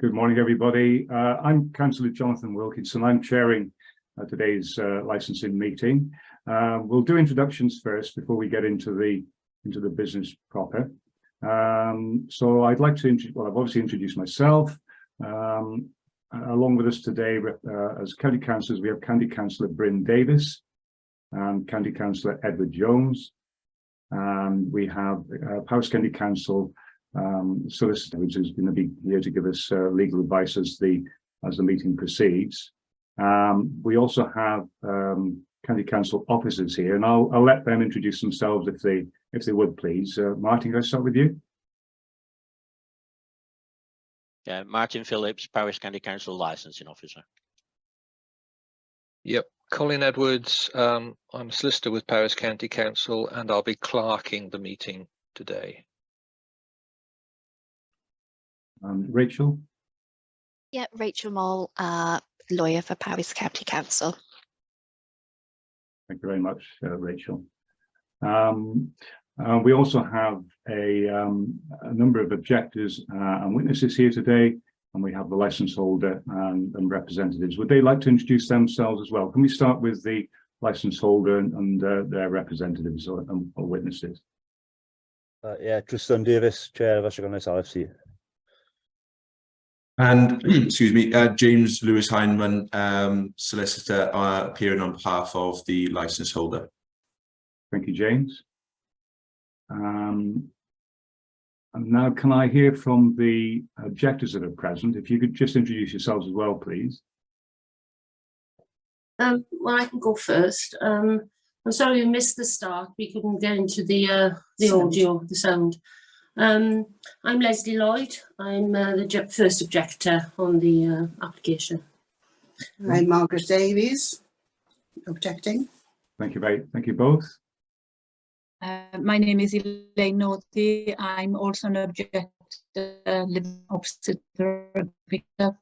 Good morning, everybody. I'm Councillor Jonathan Wilkinson. I'm chairing today's licensing meeting. We'll do introductions first before we get into the business proper. So I'd like to, I've obviously introduced myself. Along with us today as County Councillors, we have County Councillor Bryn Davis and County Councillor Edward Jones. And we have Powys County Council solicitor who's going to be here to give us legal advice as the meeting proceeds. We also have County Council officers here, and I'll let them introduce themselves if they would, please. Martin, can I start with you? Yeah, Martin Phillips, Powys County Council Licensing Officer. Yep, Colin Edwards. I'm a solicitor with Powys County Council, and I'll be clerking the meeting today. Rachel? Yeah, Rachel Moll, lawyer for Powys County Council. Thank you very much, Rachel. We also have a number of objectors and witnesses here today, and we have the licence holder and representatives. Would they like to introduce themselves as well? Can we start with the licence holder and their representatives or witnesses? Yeah, Tristan Davis, Chair of Ashganis RFC. And excuse me, James Lewis Heineman, solicitor, appearing on behalf of the licence holder. Thank you, James. And now can I hear from the objectors that are present? If you could just introduce yourselves as well, please. Well, I can go first. I'm sorry we missed the start. We couldn't get into the audio, the sound. I'm Leslie Lloyd. I'm the first objector on the application. I'm Margaret Davies, objecting. Thank you both. My name is Elaine Northey. I'm also an objector living opposite the pickup.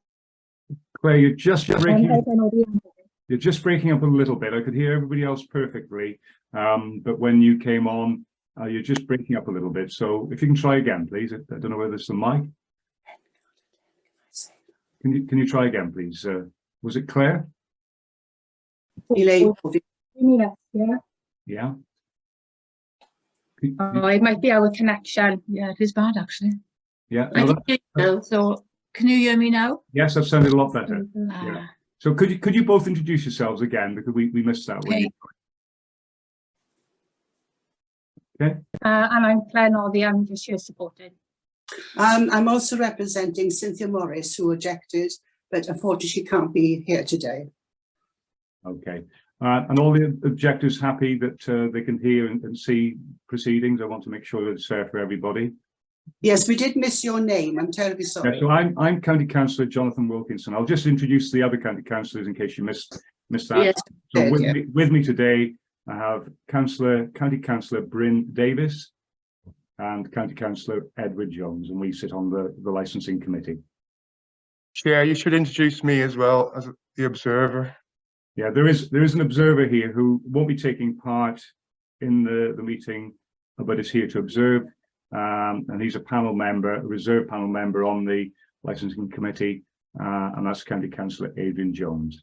Claire, you're just breaking up a little bit. I could hear everybody else perfectly, but when you came on, you're just breaking up a little bit. So if you can try again, please. I don't know whether it's the mic. Can you try again, please? Was it Claire? Elaine. Yeah. Oh, it might be our connection. Yeah, it is bad actually. Yeah. So can you hear me now? Yes, that sounded a lot better. Yeah. So could you both introduce yourselves again, because we missed that one. Okay. And I'm Claire Northey. I'm just here supporting. I'm also representing Cynthia Morris, who objected, but unfortunately she can't be here today. Okay. And all the objectors happy that they can hear and see proceedings? I want to make sure that it's fair for everybody. Yes, we did miss your name. I'm terribly sorry. Yeah, so I'm County Councillor Jonathan Wilkinson. I'll just introduce the other county councillors in case you missed that. Yes, so with me today, I have County Councillor Bryn Davis and County Councillor Edward Jones, and we sit on the licensing committee. Chair, you should introduce me as well as the observer. Yeah, there is an observer here who won't be taking part in the meeting, but is here to observe. And he's a panel member, a reserve panel member on the licensing committee, and that's County Councillor Adrian Jones.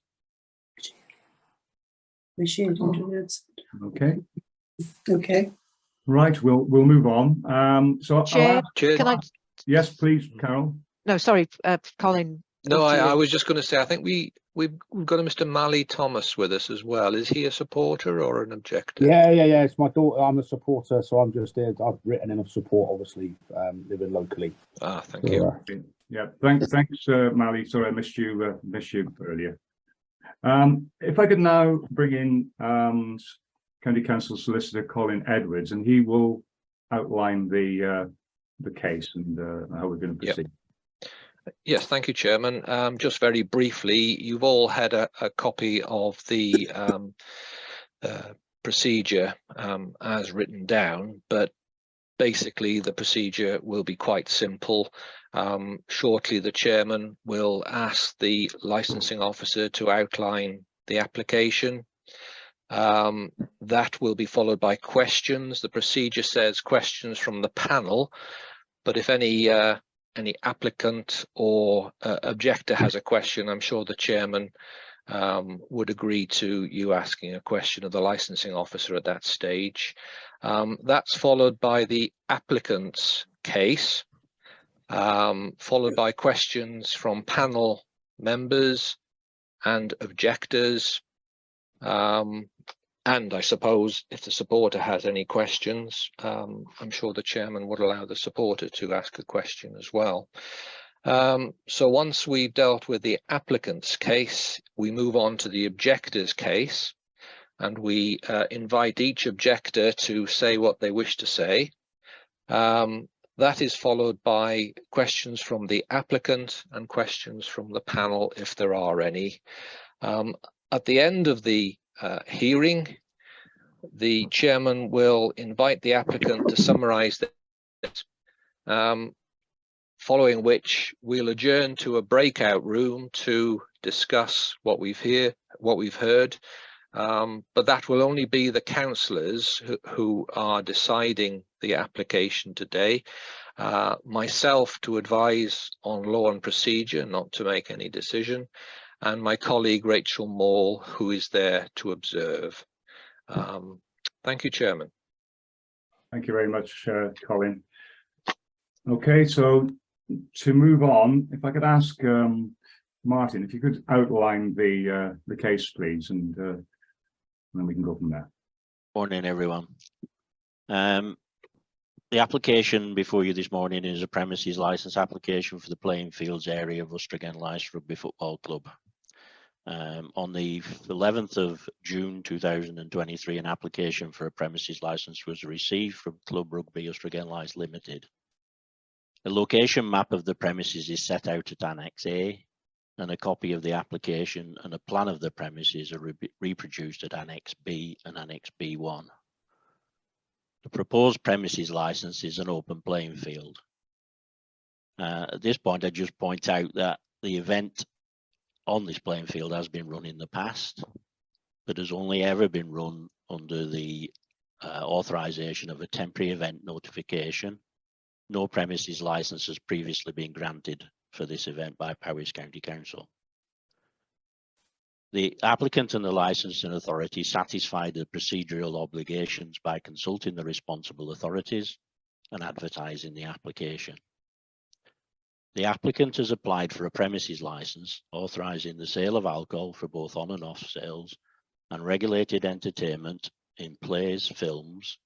Okay. Okay. Right, we'll move on. So Chair, can I? Yes, please, Carol. No, sorry, Colin. No, I was just going to say, I think we've got a Mr. Mally Thomas with us as well. Is he a supporter or an objector? Yeah. It's my daughter. I'm a supporter, so I'm just here. I've written in of support, obviously, living locally. Ah, thank you. Yeah, thanks, Mally. Sorry, I missed you earlier. If I could now bring in County Council Solicitor Colin Edwards, and he will outline the case and how we're going to proceed. Yep. Yes, thank you, Chairman. Just very briefly, you've all had a copy of the procedure as written down, but basically the procedure will be quite simple. Shortly, the Chairman will ask the licensing officer to outline the application. That will be followed by questions. The procedure says questions from the panel, but if any any applicant or objector has a question, I'm sure the chairman would agree to you asking a question of the licensing officer at that stage. That's followed by the applicant's case, followed by questions from panel members and objectors. And I suppose if the supporter has any questions, I'm sure the chairman would allow the supporter to ask a question as well. So once we've dealt with the applicant's case, we move on to the objector's case, and we invite each objector to say what they wish to say. That is followed by questions from the applicant and questions from the panel, if there are any. At the end of the hearing, the chairman will invite the applicant to summarize this, following which we'll adjourn to a breakout room to discuss what we've heard. But that will only be the councillors who are deciding the application today. Myself to advise on law and procedure, not to make any decision, and my colleague Rachel Maul, who is there to observe. Thank you, Chairman. Thank you very much, Colin. Okay, so to move on, if I could ask Martin, if you could outline the case, please, and then we can go from there. Morning, everyone. The application before you this morning is a premises license application for the playing fields area of Ustragen Lice Rugby Football Club. On the 11th of June 2023, an application for a premises license was received from Club Rugby Ustragen Lice Limited. A location map of the premises is set out at Annex A, and a copy of the application and a plan of the premises are reproduced at Annex B and Annex B1. The proposed premises license is an open playing field. At this point, I just point out that the event on this playing field has been run in the past, but has only ever been run under the authorization of a temporary event notification. No premises license has previously been granted for this event by Powys County Council. The applicant and the licensing authority satisfied the procedural obligations by consulting the responsible authorities and advertising the application. The applicant has applied for a premises license authorising the sale of alcohol for both on and off sales and regulated entertainment in plays, films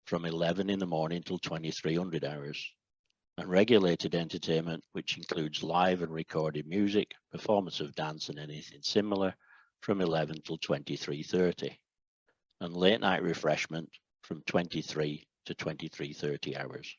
from 11 in the morning till 2300 hours, and regulated entertainment which includes live and recorded music, performance of dance and anything similar from 11 till 23:30, and late night refreshment from 23 to 23:30 hours.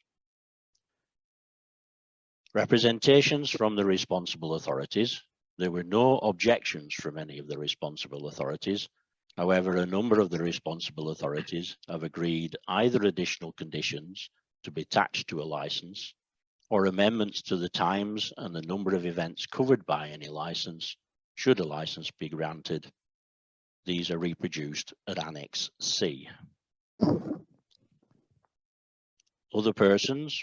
Representations from the responsible authorities. There were no objections from any of the responsible authorities. However, a number of the responsible authorities have agreed either additional conditions to be attached to a license or amendments to the times and the number of events covered by any license, should a license be granted. These are reproduced at Annex C. Other persons.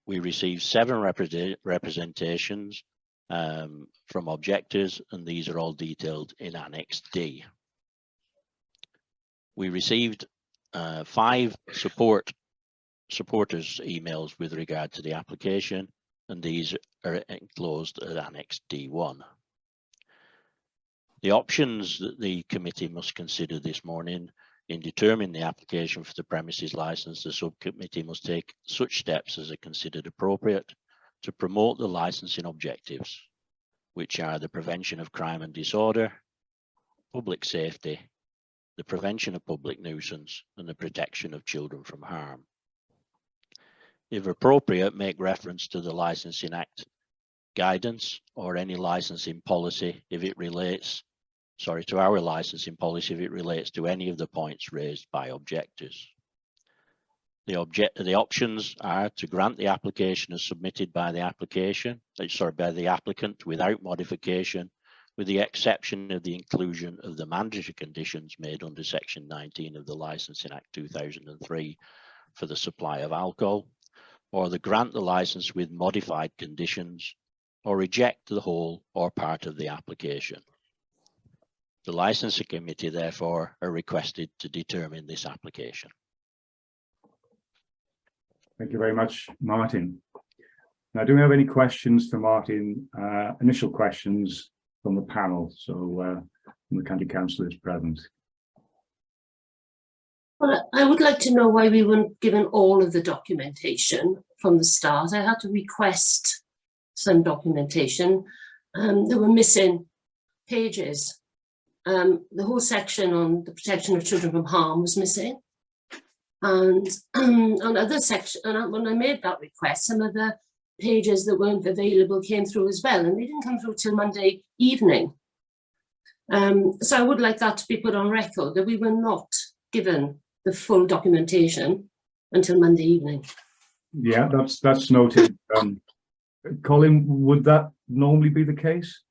We received 7 representations from objectors, and these are all detailed in Annex D. We received 5 supporters' emails with regard to the application, and these are enclosed at Annex D1. The options that the committee must consider this morning in determining the application for the premises license, the subcommittee must take such steps as are considered appropriate to promote the licensing objectives, which are the prevention of crime and disorder, public safety, the prevention of public nuisance, and the protection of children from harm. If appropriate, make reference to the Licensing Act guidance or any licensing policy if it relates to our licensing policy if it relates to any of the points raised by objectors. The options are to grant the application as submitted by the applicant without modification, with the exception of the inclusion of the mandatory conditions made under Section 19 of the Licensing Act 2003 for the supply of alcohol, or they grant the license with modified conditions, or reject the whole or part of the application. The licensing committee therefore are requested to determine this application. Thank you very much, Martin. Now, do we have any questions for Martin? Initial questions from the panel, so from the county councillors present. Well, I would like to know why we weren't given all of the documentation from the start. I had to request some documentation. There were missing pages. The whole section on the protection of children from harm was missing. And on other section, and when I made that request, some of the pages that weren't available came through as well, and they didn't come through till Monday evening. So I would like that to be put on record, that we were not given the full documentation until Monday evening. Yeah, that's noted. Colin, would that normally be the case?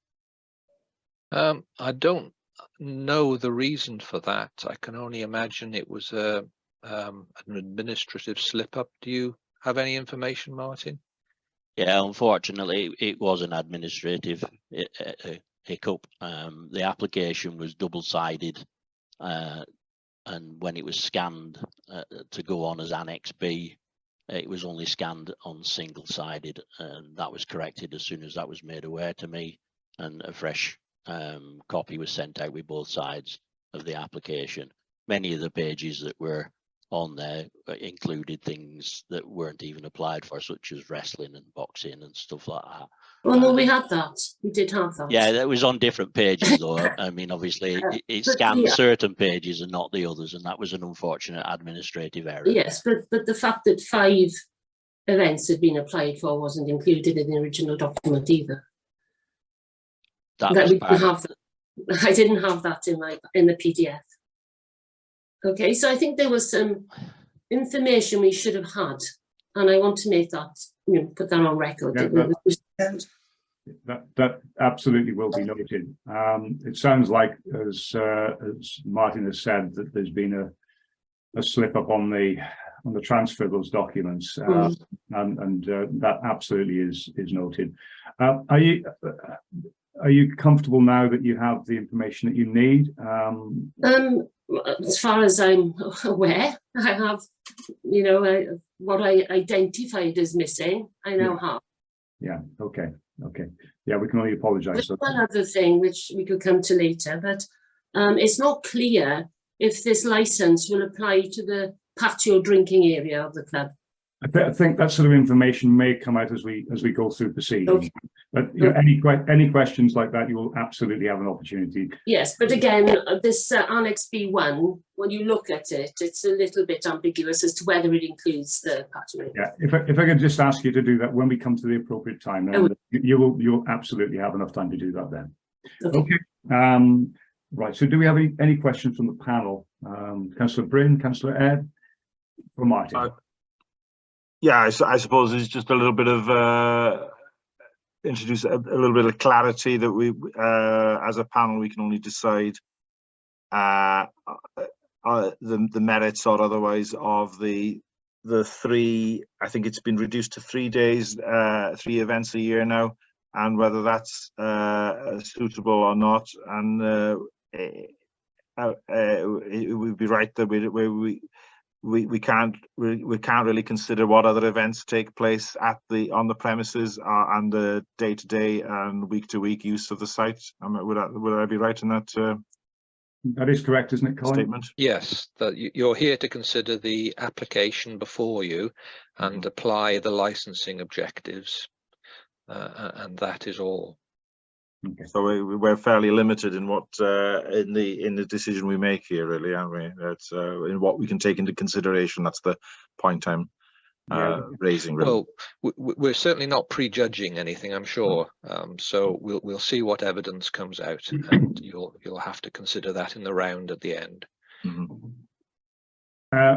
I don't know the reason for that. I can only imagine it was an administrative slip up. Do you have any information, Martin? Yeah, unfortunately, it was an administrative hiccup. The application was double-sided, and when it was scanned to go on as Annex B, it was only scanned on single-sided, and that was corrected as soon as that was made aware to me, and a fresh copy was sent out with both sides of the application. Many of the pages that were on there included things that weren't even applied for, such as wrestling and boxing and stuff like that. Well, no, we had that. We did have that. Yeah, that was on different pages though. I mean, obviously it scanned certain pages and not the others, and that was an unfortunate administrative error. Yes, but the fact that 5 events had been applied for wasn't included in the original document either. That we didn't have that. I didn't have that in the PDF. Okay, so I think there was some information we should have had, and I want to make that, put that on record. Yeah, that absolutely will be noted. It sounds like, as Martin has said, that there's been a slip up on the transfer of those documents, and that absolutely is noted. Are you comfortable now that you have the information that you need? As far as I'm aware, I have, what I identified as missing, I now have. Yeah, okay. Yeah, we can only apologise. There's one other thing which we could come to later, but it's not clear if this licence will apply to the patio drinking area of the club. I think that sort of information may come out as we go through proceedings. Okay. But any questions like that, you will absolutely have an opportunity. Yes, but again, this Annex B1, when you look at it, it's a little bit ambiguous as to whether it includes the patio. Yeah, if I could just ask you to do that when we come to the appropriate time, you'll absolutely have enough time to do that then. Okay. Right. So, do we have any questions from the panel? Councillor Bryn, Councillor Ed, or Martin? Yeah, I suppose it's just a little bit of introduce a little bit of clarity that we, as a panel, we can only decide the merits or otherwise of the 3. I think it's been reduced to 3 days, 3 events a year now, and whether that's suitable or not. And it would be right that we can't really consider what other events take place on the premises and the day-to-day and week-to-week use of the site. Would I be right in that? That is correct, isn't it, Colin? Statement? Yes, that you're here to consider the application before you and apply the licensing objectives, and that is all. Okay. So we're fairly limited in what in the decision we make here, really, aren't we? That's in what we can take into consideration. That's the point I'm raising. Really. Well, we're certainly not prejudging anything, I'm sure. So we'll see what evidence comes out, and you'll have to consider that in the round at the end.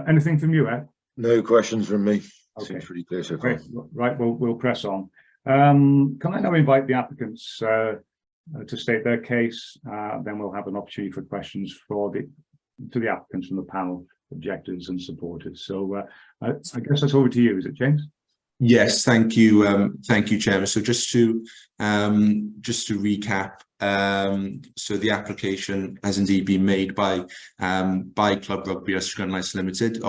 Anything from you, Ed? No questions from me. Okay. Seems pretty clear so far. Right. We'll press on. Can I now invite the applicants to state their case? Then we'll have an opportunity for questions to the applicants from the panel, objectors and supporters. So I guess that's over to you, is it, James? Yes, thank you, Chairman. So just to recap, so the application has indeed been made by Club Rugby Ystwyth License Limited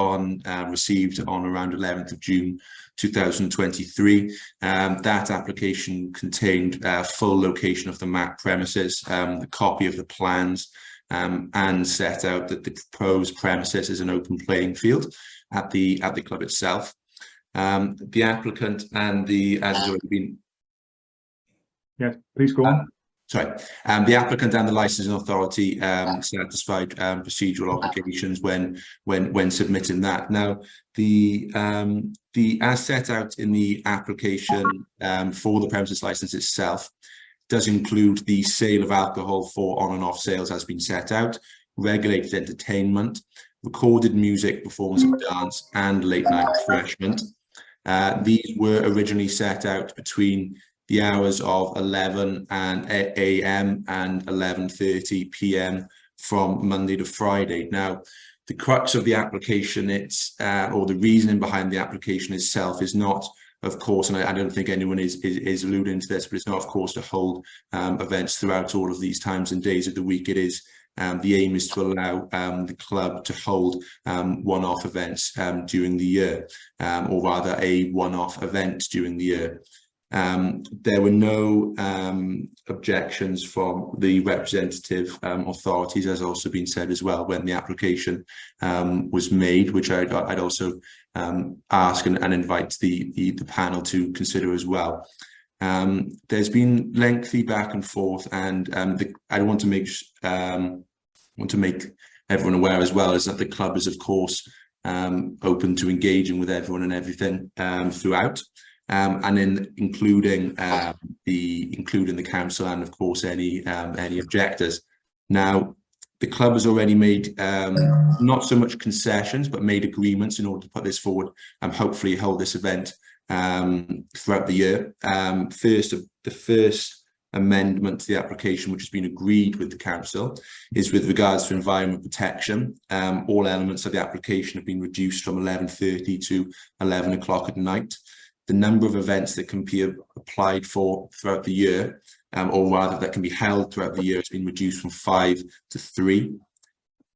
received on around 11th of June 2023. That application contained full location of the map premises, the copy of the plans, and set out that the proposed premises is an open playing field at the club itself. The applicant and the, as has already been. Yes, please go on. The applicant and the licensing authority satisfied procedural obligations when submitting that. Now, the as set out in the application for the premises license itself does include the sale of alcohol for on and off sales has been set out, regulated entertainment, recorded music, performance of dance, and late night refreshment. These were originally set out between the hours of 11 a.m. and 11:30 p.m. from Monday to Friday. Now, the crux of the application, or the reasoning behind the application itself, is not, of course, and I don't think anyone is alluding to this, but it's not, of course, to hold events throughout all of these times and days of the week. It is the aim is to allow the club to hold one-off events during the year, or rather a one-off event during the year. There were no objections from the representative authorities, as also been said as well, when the application was made, which I'd also ask and invite the panel to consider as well. There's been lengthy back and forth, and I want to make everyone aware as well is that the club is, of course, open to engaging with everyone and everything throughout. And including the council and, of course, any objectors. Now, the club has already made not so much concessions, but made agreements in order to put this forward and hopefully hold this event throughout the year. The first amendment to the application, which has been agreed with the council, is with regards to environment protection. All elements of the application have been reduced from 11:30 to 11 o'clock at night. The number of events that can be applied for throughout the year, or rather that can be held throughout the year, has been reduced from 5 to 3.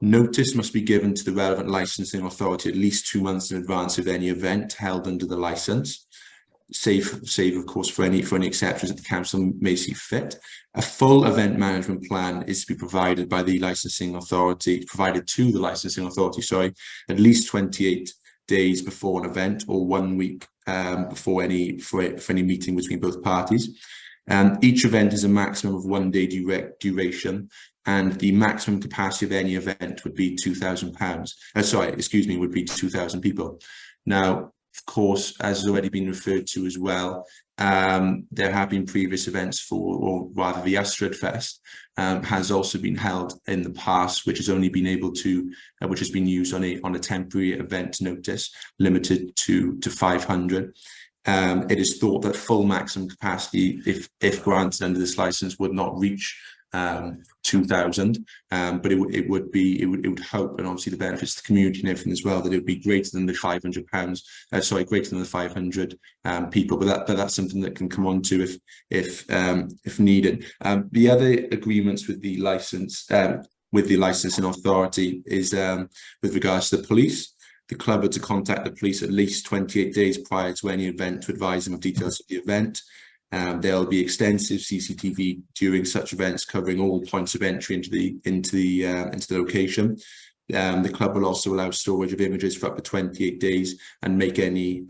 Notice must be given to the relevant licensing authority at least 2 months in advance of any event held under the license, save of course for any exceptions that the council may see fit. A full event management plan is to be provided to the licensing authority, at least 28 days before an event, or 1 week before any meeting between both parties. Each event is a maximum of 1 day duration, and the maximum capacity of any event would be 2,000 would be 2,000 people. Now, of course, as has already been referred to as well, there have been previous events for, or rather the Ystwyth Fest has also been held in the past, which has only been able to, which has been used on a temporary event notice limited to 500. It is thought that full maximum capacity, if granted under this license, would not reach 2,000, but it would hope, and obviously the benefits to the community and everything as well, that it would be greater than the £500, greater than the 500 people. But that's something that can come on to if needed. The other agreements with the licensing authority is with regards to the police. The club are to contact the police at least 28 days prior to any event to advise them of details of the event. There'll be extensive CCTV during such events, covering all points of entry into the location. The club will also allow storage of images for up to 28 days and make any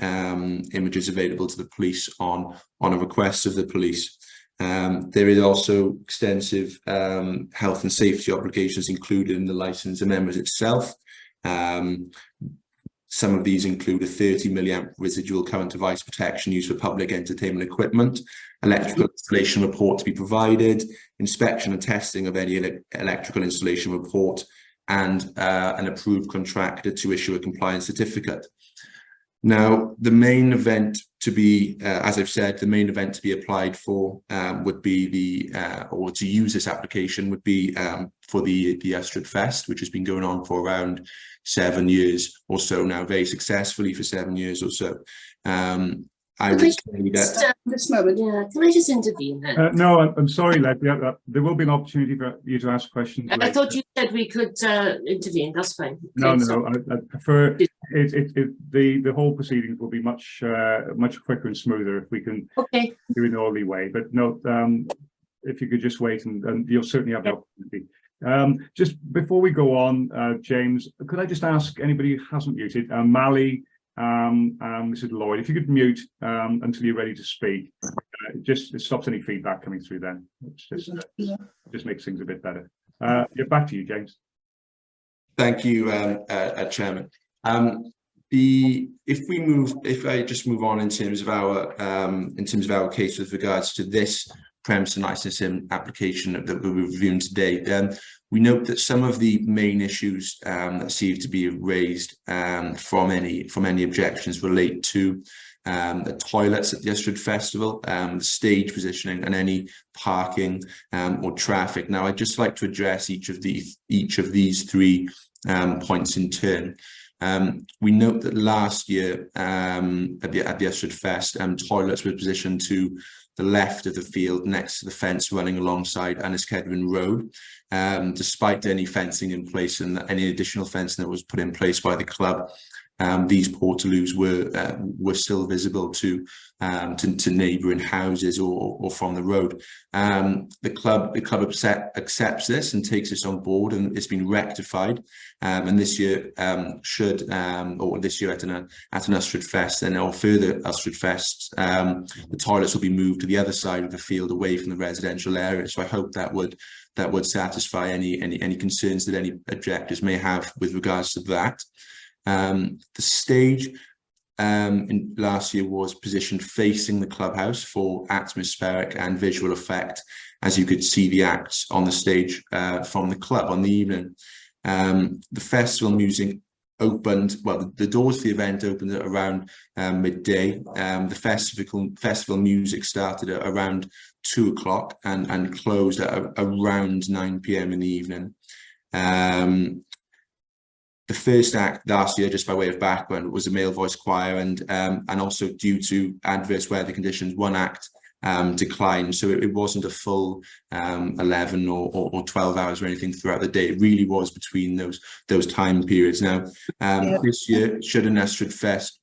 images available to the police on a request of the police. There is also extensive health and safety obligations included in the license amendment itself. Some of these include a 30 milliamp residual current device protection used for public entertainment equipment, electrical installation report to be provided, inspection and testing of any electrical installation report, and an approved contractor to issue a compliance certificate. Now, the main event to be, as I've said, the main event to be applied for would be or to use this application would be for the Ystwyth Fest, which has been going on for around 7 years or so now, very successfully for 7 years or so. I would say that. This moment. Yeah, can I just intervene then? No, I'm sorry, Leslie. There will be an opportunity for you to ask questions. I later. thought you said we could intervene. That's fine. No, Okay, no, sorry. I prefer the whole proceedings will be much much quicker and smoother if we can Okay. do it in an orderly way. But no, if you could just wait and you'll certainly have the opportunity. Just before we go on, James, could I just ask anybody who hasn't muted, Mally, Mrs. Lloyd, if you could mute until you're ready to speak. It stops any feedback coming through then. It's just makes things a bit better. Back to you, James. Thank you, Chairman. If I just move on in terms of our case with regards to this premise and licensing application that we're reviewing today, we note that some of the main issues that seem to be raised from any objections relate to the toilets at the Ystrad Festival, the stage positioning, and any parking or traffic. Now, I'd just like to address each of these three points in turn. We note that last year at the Ystrad Fest, toilets were positioned to the left of the field next to the fence running alongside Anniskedwin Road, despite any fencing in place and any additional fencing that was put in place by the club. These portaloos were still visible to neighbouring houses or from the road. The club accepts this and takes this on board, and it's been rectified. And this year this year at an Ystrad Fest or further Ystrad Fests, the toilets will be moved to the other side of the field, away from the residential area. So I hope that would satisfy any concerns that any objectors may have with regards to that. The stage in last year was positioned facing the clubhouse for atmospheric and visual effect, as you could see the acts on the stage from the club on the evening. The festival music opened, well, the doors for the event opened at around midday. The festival music started at around 2 o'clock and closed at around 9 p.m. in the evening. The first act last year, just by way of background, was a male voice choir, and also due to adverse weather conditions, one act declined. So it wasn't a full 11 or 12 hours or anything throughout the day. It really was between those time periods. Now, this year, should an Ystrad Fest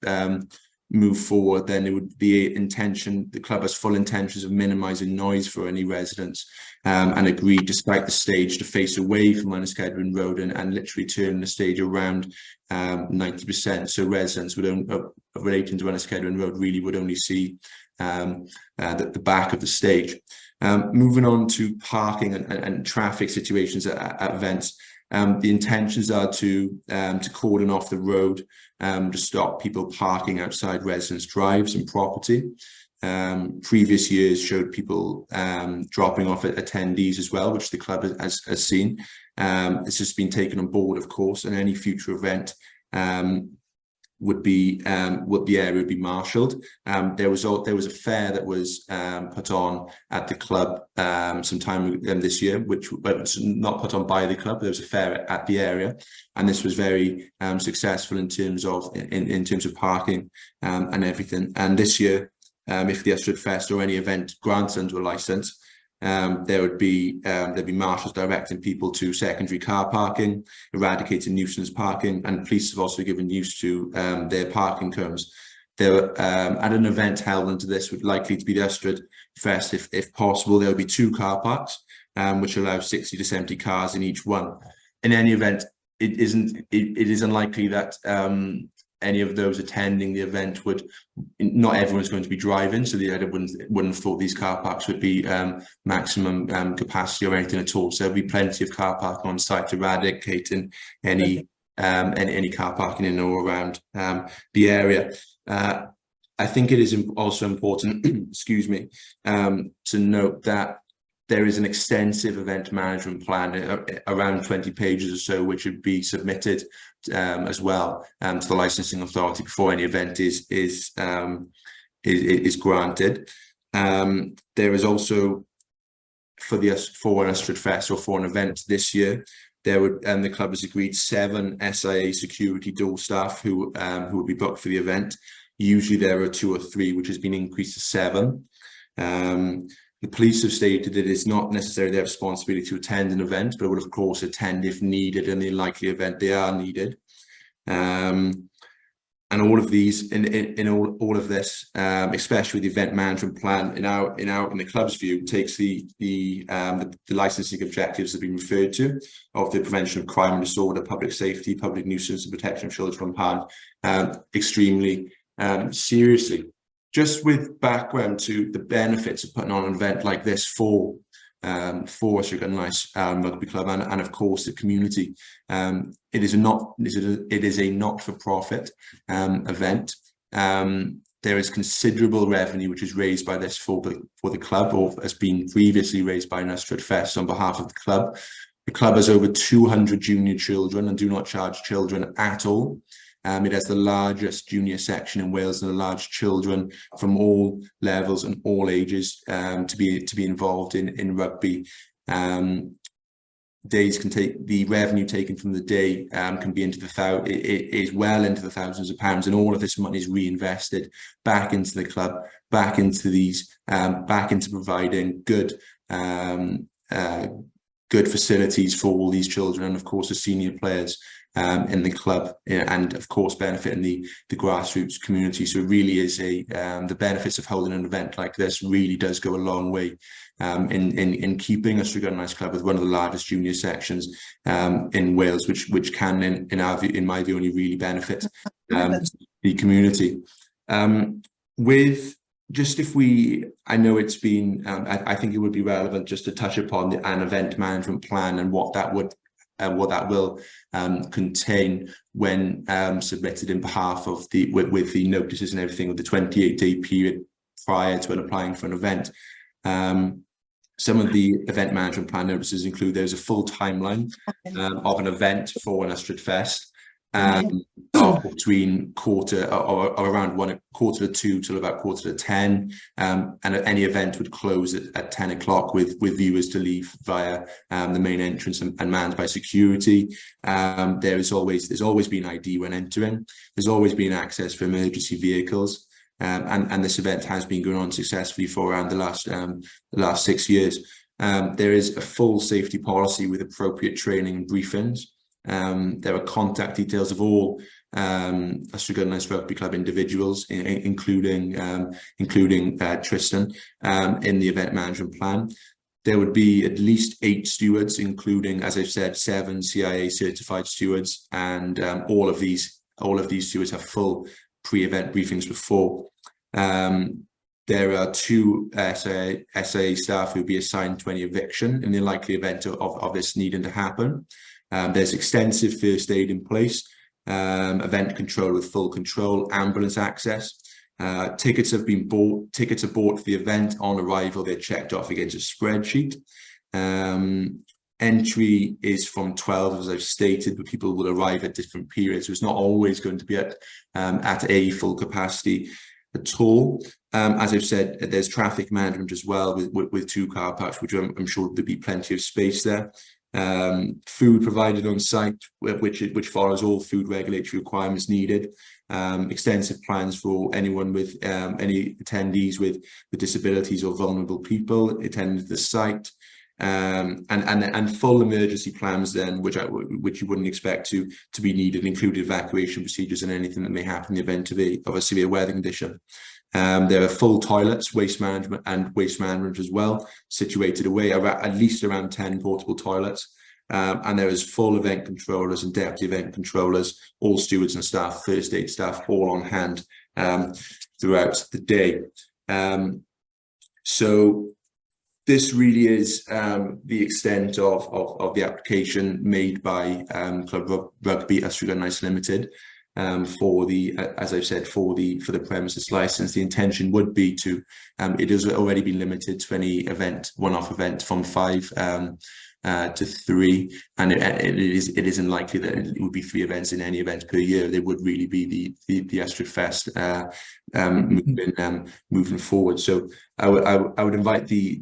move forward, then it would be the club has full intentions of minimising noise for any residents, and agreed, despite the stage, to face away from Anniskedwin Road and literally turn the stage around 90%. So residents relating to Anniskedwin Road really would only see the back of the stage. Moving on to parking and traffic situations at events. The intentions are to cordon off the road to stop people parking outside residents' drives and property. Previous years showed people dropping off at attendees as well, which the club has seen. This has been taken on board, of course, and any future event would be what the area would be marshalled. There was a fair that was put on at the club sometime this year, which was not put on by the club. There was a fair at the area, and this was very successful in terms of parking and everything. And this year, if the Ystrad Fest or any event grants under a licence, there'd be marshals directing people to secondary car parking, eradicating nuisance parking, and police have also given use to their parking cones. There, at an event held into this, would likely to be the Ystrad Fest, if possible, there would be 2 car parks, which allow 60 to 70 cars in each one. In any event, it is unlikely that any of those attending the event not everyone's going to be driving, so the idea wouldn't have thought these car parks would be maximum capacity or anything at all. So there'll be plenty of car parking on site, eradicating any car parking in or around the area. I think it is also important, excuse me, to note that there is an extensive event management plan, around 20 pages or so, which would be submitted as well to the licensing authority before any event is granted. There is also for an Ystrad Fest or for an event this year, the club has agreed 7 SIA security door staff who would be booked for the event. Usually there are 2 or 3, which has been increased to 7. The police have stated that it's not necessarily their responsibility to attend an event, but will of course attend if needed in the likely event they are needed. And all of these, in all of this, especially the event management plan, in the club's view, takes the licensing objectives that have been referred to of the prevention of crime and disorder, public safety, public nuisance, and protection of children from harm extremely seriously. Just with background to the benefits of putting on an event like this for Sugar and Ice Rugby Club and of course the community. It is a not-for-profit event. There is considerable revenue which is raised by this for the club, or has been previously raised by Ystrad Fest on behalf of the club. The club has over 200 junior children and do not charge children at all. It has the largest junior section in Wales and large children from all levels and all ages to be involved in rugby. Days can take the revenue taken from the day can be into it is well into the thousands of pounds, and all of this money is reinvested back into the club, back into providing good facilities for all these children, and of course the senior players in the club, and of course benefiting the grassroots community. So it really is the benefits of holding an event like this really does go a long way in keeping Sugar and Ice Club with one of the largest junior sections in Wales, which can in my view only really benefit the community. I know it's been I think it would be relevant just to touch upon an event management plan and what that will contain when submitted in behalf of with the notices and everything, with the 28-day period prior to applying for an event. Some of the event management plan notices include there's a full timeline of an event for an Ystrad Fest of between around 1:45 till about 1:45, and any event would close at 10 o'clock with viewers to leave via the main entrance and manned by security. There's always been ID when entering. There's always been access for emergency vehicles. And this event has been going on successfully for around the last 6 years. There is a full safety policy with appropriate training and briefings. There are contact details of all Sugar and Ice Rugby Club individuals, including Tristan, in the event management plan. There would be at least 8 stewards, including, as I've said, 7 CIA certified stewards, and all of these stewards have full pre-event briefings before. There are 2 SA staff who will be assigned to any eviction in the likely event of this needing to happen. There's extensive first aid in place, event control with full control, ambulance access. Tickets are bought for the event. On arrival, they're checked off against a spreadsheet. Entry is from 12, as I've stated, but people will arrive at different periods, so it's not always going to be at a full capacity at all. As I've said, there's traffic management as well with 2 car parks, which I'm sure there'll be plenty of space there. Food provided on site, which follows all food regulatory requirements needed. Extensive plans for anyone with any attendees with disabilities or vulnerable people attending the site. And full emergency plans then, which you wouldn't expect to be needed, including evacuation procedures and anything that may happen in the event of a severe weather condition. There are full toilets, waste management as well, situated away, at least around 10 portable toilets. And there is full event controllers and deputy event controllers, all stewards and staff, first aid staff, all on hand throughout the day. So this really is the extent of the application made by Club Rugby Sugar and Ice Limited for the, as I've said, for the premises license. The intention would be to, it has already been limited to any one-off event from 5 to 3, and it is unlikely that it would be 3 events in any event per year. There would really be the Ystrad Fest moving forward. So I would invite the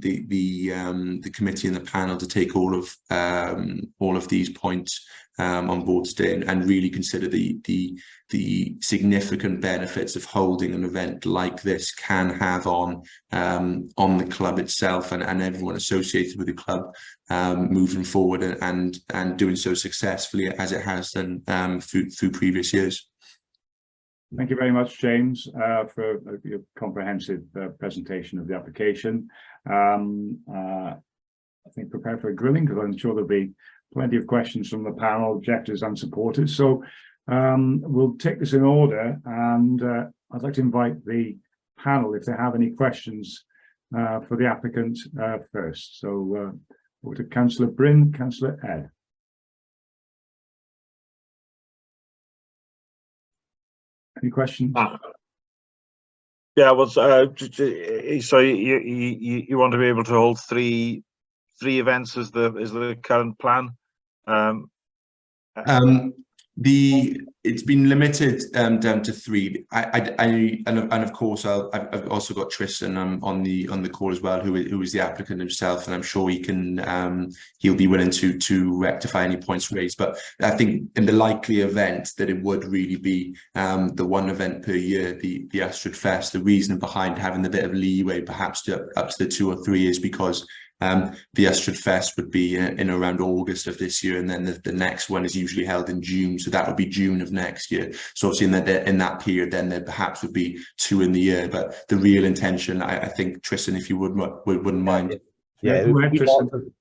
committee and the panel to take all of these points on board today and really consider the significant benefits of holding an event like this can have on the club itself and everyone associated with the club moving forward and doing so successfully as it has done through previous years. Thank you very much, James, for your comprehensive presentation of the application. I think prepare for a grilling, because I'm sure there'll be plenty of questions from the panel, objectors and supporters. So we'll take this in order, and I'd like to invite the panel if they have any questions for the applicant first. So over to Councillor Bryn, Councillor Ed. Any questions? Yeah, well, so you want to be able to hold three events as the current plan? It's been limited down to 3. And of course I've also got Tristan on the call as well, who is the applicant himself, and I'm sure he can he'll be willing to rectify any points raised. But I think in the likely event that it would really be the one event per year, the Ystrad Fest, the reason behind having a bit of leeway perhaps up to the 2 or 3 is because the Ystrad Fest would be in around August of this year, and then the next one is usually held in June, so that would be June of next year. So obviously in that period, then there perhaps would be 2 in the year. But the real intention, I think, Tristan, if you wouldn't mind. Yeah,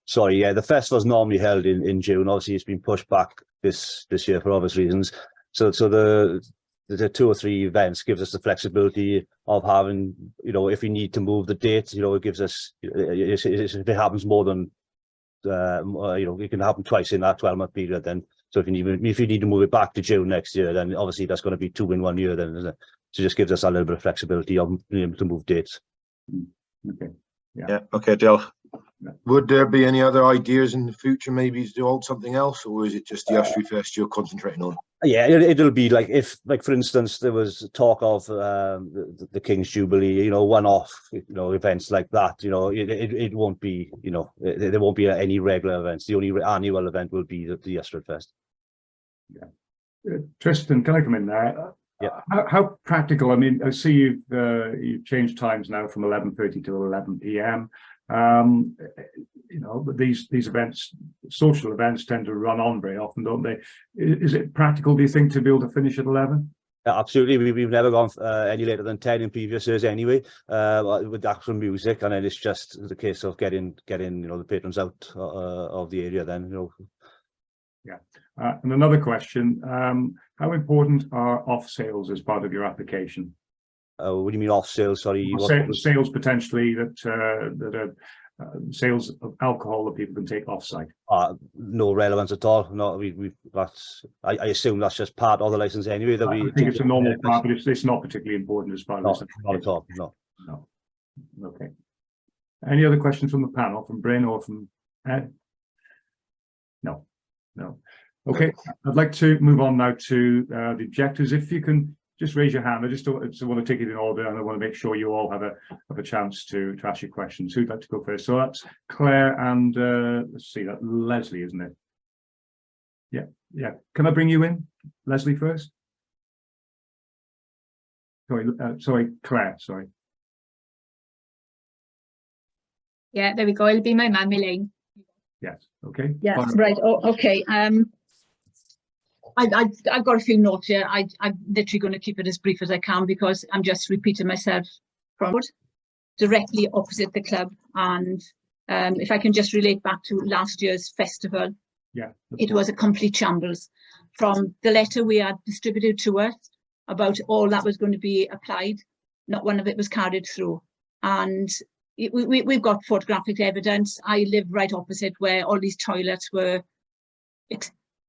sorry, yeah, the festival's normally held in June. Obviously, it's been pushed back this year for obvious reasons. So the 2 or 3 events gives us the flexibility of having, if we need to move the date, it gives us, if it happens more than, it can happen twice in that 12-month period then. So if you need to move it back to June next year, then obviously that's going to be 2 in 1 year then, isn't it? So it just gives us a little bit of flexibility of being able to move dates. Okay. Yeah. Okay, Dale. Would there be any other ideas in the future, maybe to hold something else, or is it just the Ystrad Fest you're concentrating on? Yeah, it'll be like for instance, there was talk of the King's Jubilee, one-off, events like that. It won't be, there won't be any regular events. The only annual event will be the Ystrad Fest. Yeah. Tristan, can I come in there? Yeah. How practical? I mean, I see you've changed times now from 11:30 to 11 p.m. But these events, social events, tend to run on very often, don't they? Is it practical, do you think, to be able to finish at 11? Yeah, absolutely. We've never gone any later than 10 in previous years anyway, with actual music, and then it's just the case of getting the patrons out of the area then. Yeah. And another question: how important are off sales as part of your application? What do you mean off sales? Sorry, sales potentially that are sales of alcohol that people can take off site. No relevance at all. No, I assume that's just part of the license anyway. That I think it's a normal part, but it's not particularly important as part of this. Not at all. No. Okay. Any other questions from the panel, from Bryn or from Ed? No. Okay. I'd like to move on now to the objectors. If you can just raise your hand. I just want to take it in order, and I want to make sure you all have a chance to ask your questions. Who'd like to go first? So that's Claire and let's see, that Leslie, isn't it? Yeah. Can I bring you in, Leslie, first? Sorry, Claire. Sorry. Yeah, there we go. It'll be my man, Elaine. Yes. Okay. Yes. Fine. Right. Oh, okay. I've got a few notes here. I'm literally going to keep it as brief as I can because I'm just repeating myself from directly opposite the club. And if I can just relate back to last year's festival, it was a complete shambles. From the letter we had distributed to us about all that was going to be applied, not one of it was carried through. And we've got photographic evidence. I live right opposite where all these toilets were,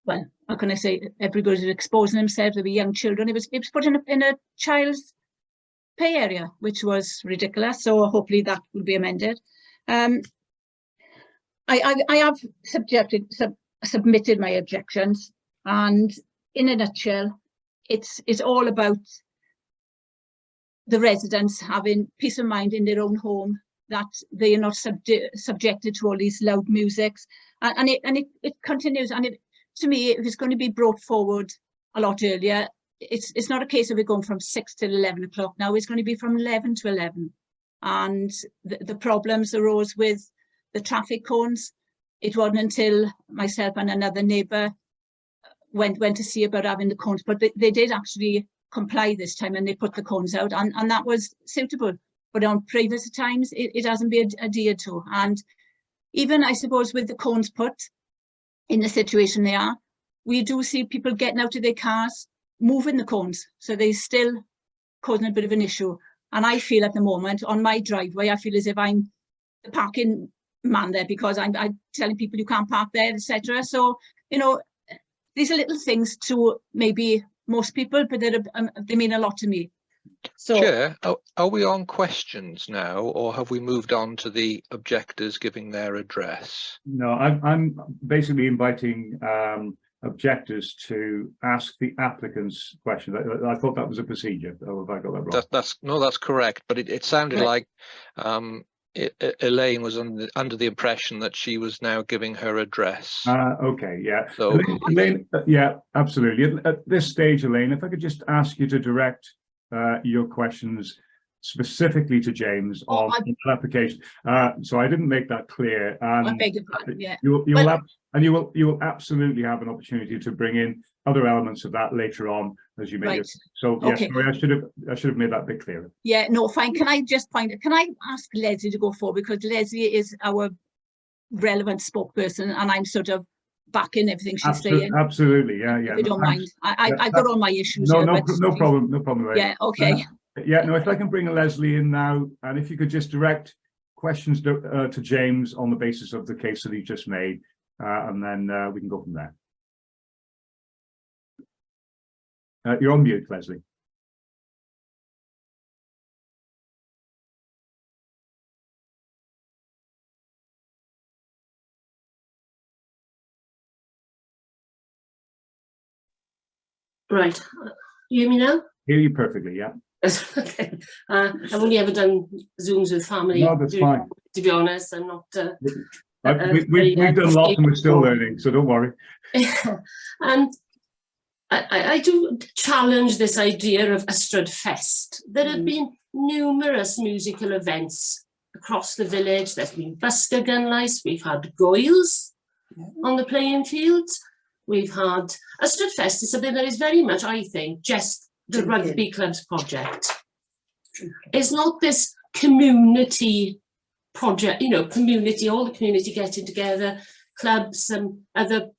well, how can I say, everybody was exposing themselves. There were young children. It was put in a child's play area, which was ridiculous. So hopefully that will be amended. I have submitted my objections, and in a nutshell, it's all about the residents having peace of mind in their own home, that they are not subjected to all these loud musics, and it continues. And to me, if it's going to be brought forward a lot earlier, it's not a case of it going from 6 till 11 o'clock now. It's going to be from 11 to 11, and the problems arose with the traffic cones. It wasn't until myself and another neighbour went to see about having the cones, but they did actually comply this time, and they put the cones out, and that was suitable. But on previous times, it hasn't been adhered to. And even, I suppose, with the cones put in the situation they are, we do see people getting out of their cars, moving the cones. So they're still causing a bit of an issue. And I feel at the moment, on my driveway, I feel as if I'm the parking man there, because I'm telling people you can't park there, etc. So, you know, these are little things to maybe most people, but they mean a lot to me. So, Chair, are we on questions now, or have we moved on to the objectors giving their address? No, I'm basically inviting objectors to ask the applicants questions. I thought that was a procedure. Or have I got that wrong? That's correct. But it sounded like Elaine was under the impression that she was now giving her address. Okay, yeah. So Elaine, yeah, absolutely. At this stage, Elaine, if I could just ask you to direct your questions specifically to James on the application. So I didn't make that clear. I beg your pardon, yeah. You will absolutely have an opportunity to bring in other elements of that later on as you make it. So yes, okay. sorry, I should have made that a bit clearer. Yeah, no, fine. Can I just can I ask Leslie to go forward, because Leslie is our relevant spokesperson, and I'm sort of backing everything she's saying. Absolutely, yeah. If you don't mind, I've got all my issues. No problem. Right. Yeah, okay. Yeah, no, if I can bring Leslie in now, and if you could just direct questions to James on the basis of the case that he just made, and then we can go from there. You're on mute, Leslie. Right, you hear me now? Hear you perfectly, yeah. Okay. I've only ever done Zooms with family. No, that's fine. To be honest, I'm not. We've done lots and we're still learning, so don't worry. And I do challenge this idea of Ystrad Fest. There have been numerous musical events across the village. There's been busker gun lice, we've had goils on the playing fields. We've had Ystrad Fest is something that is very much, I think, just the rugby club's project. It's not this community project, you know, community, all the community getting together, clubs and other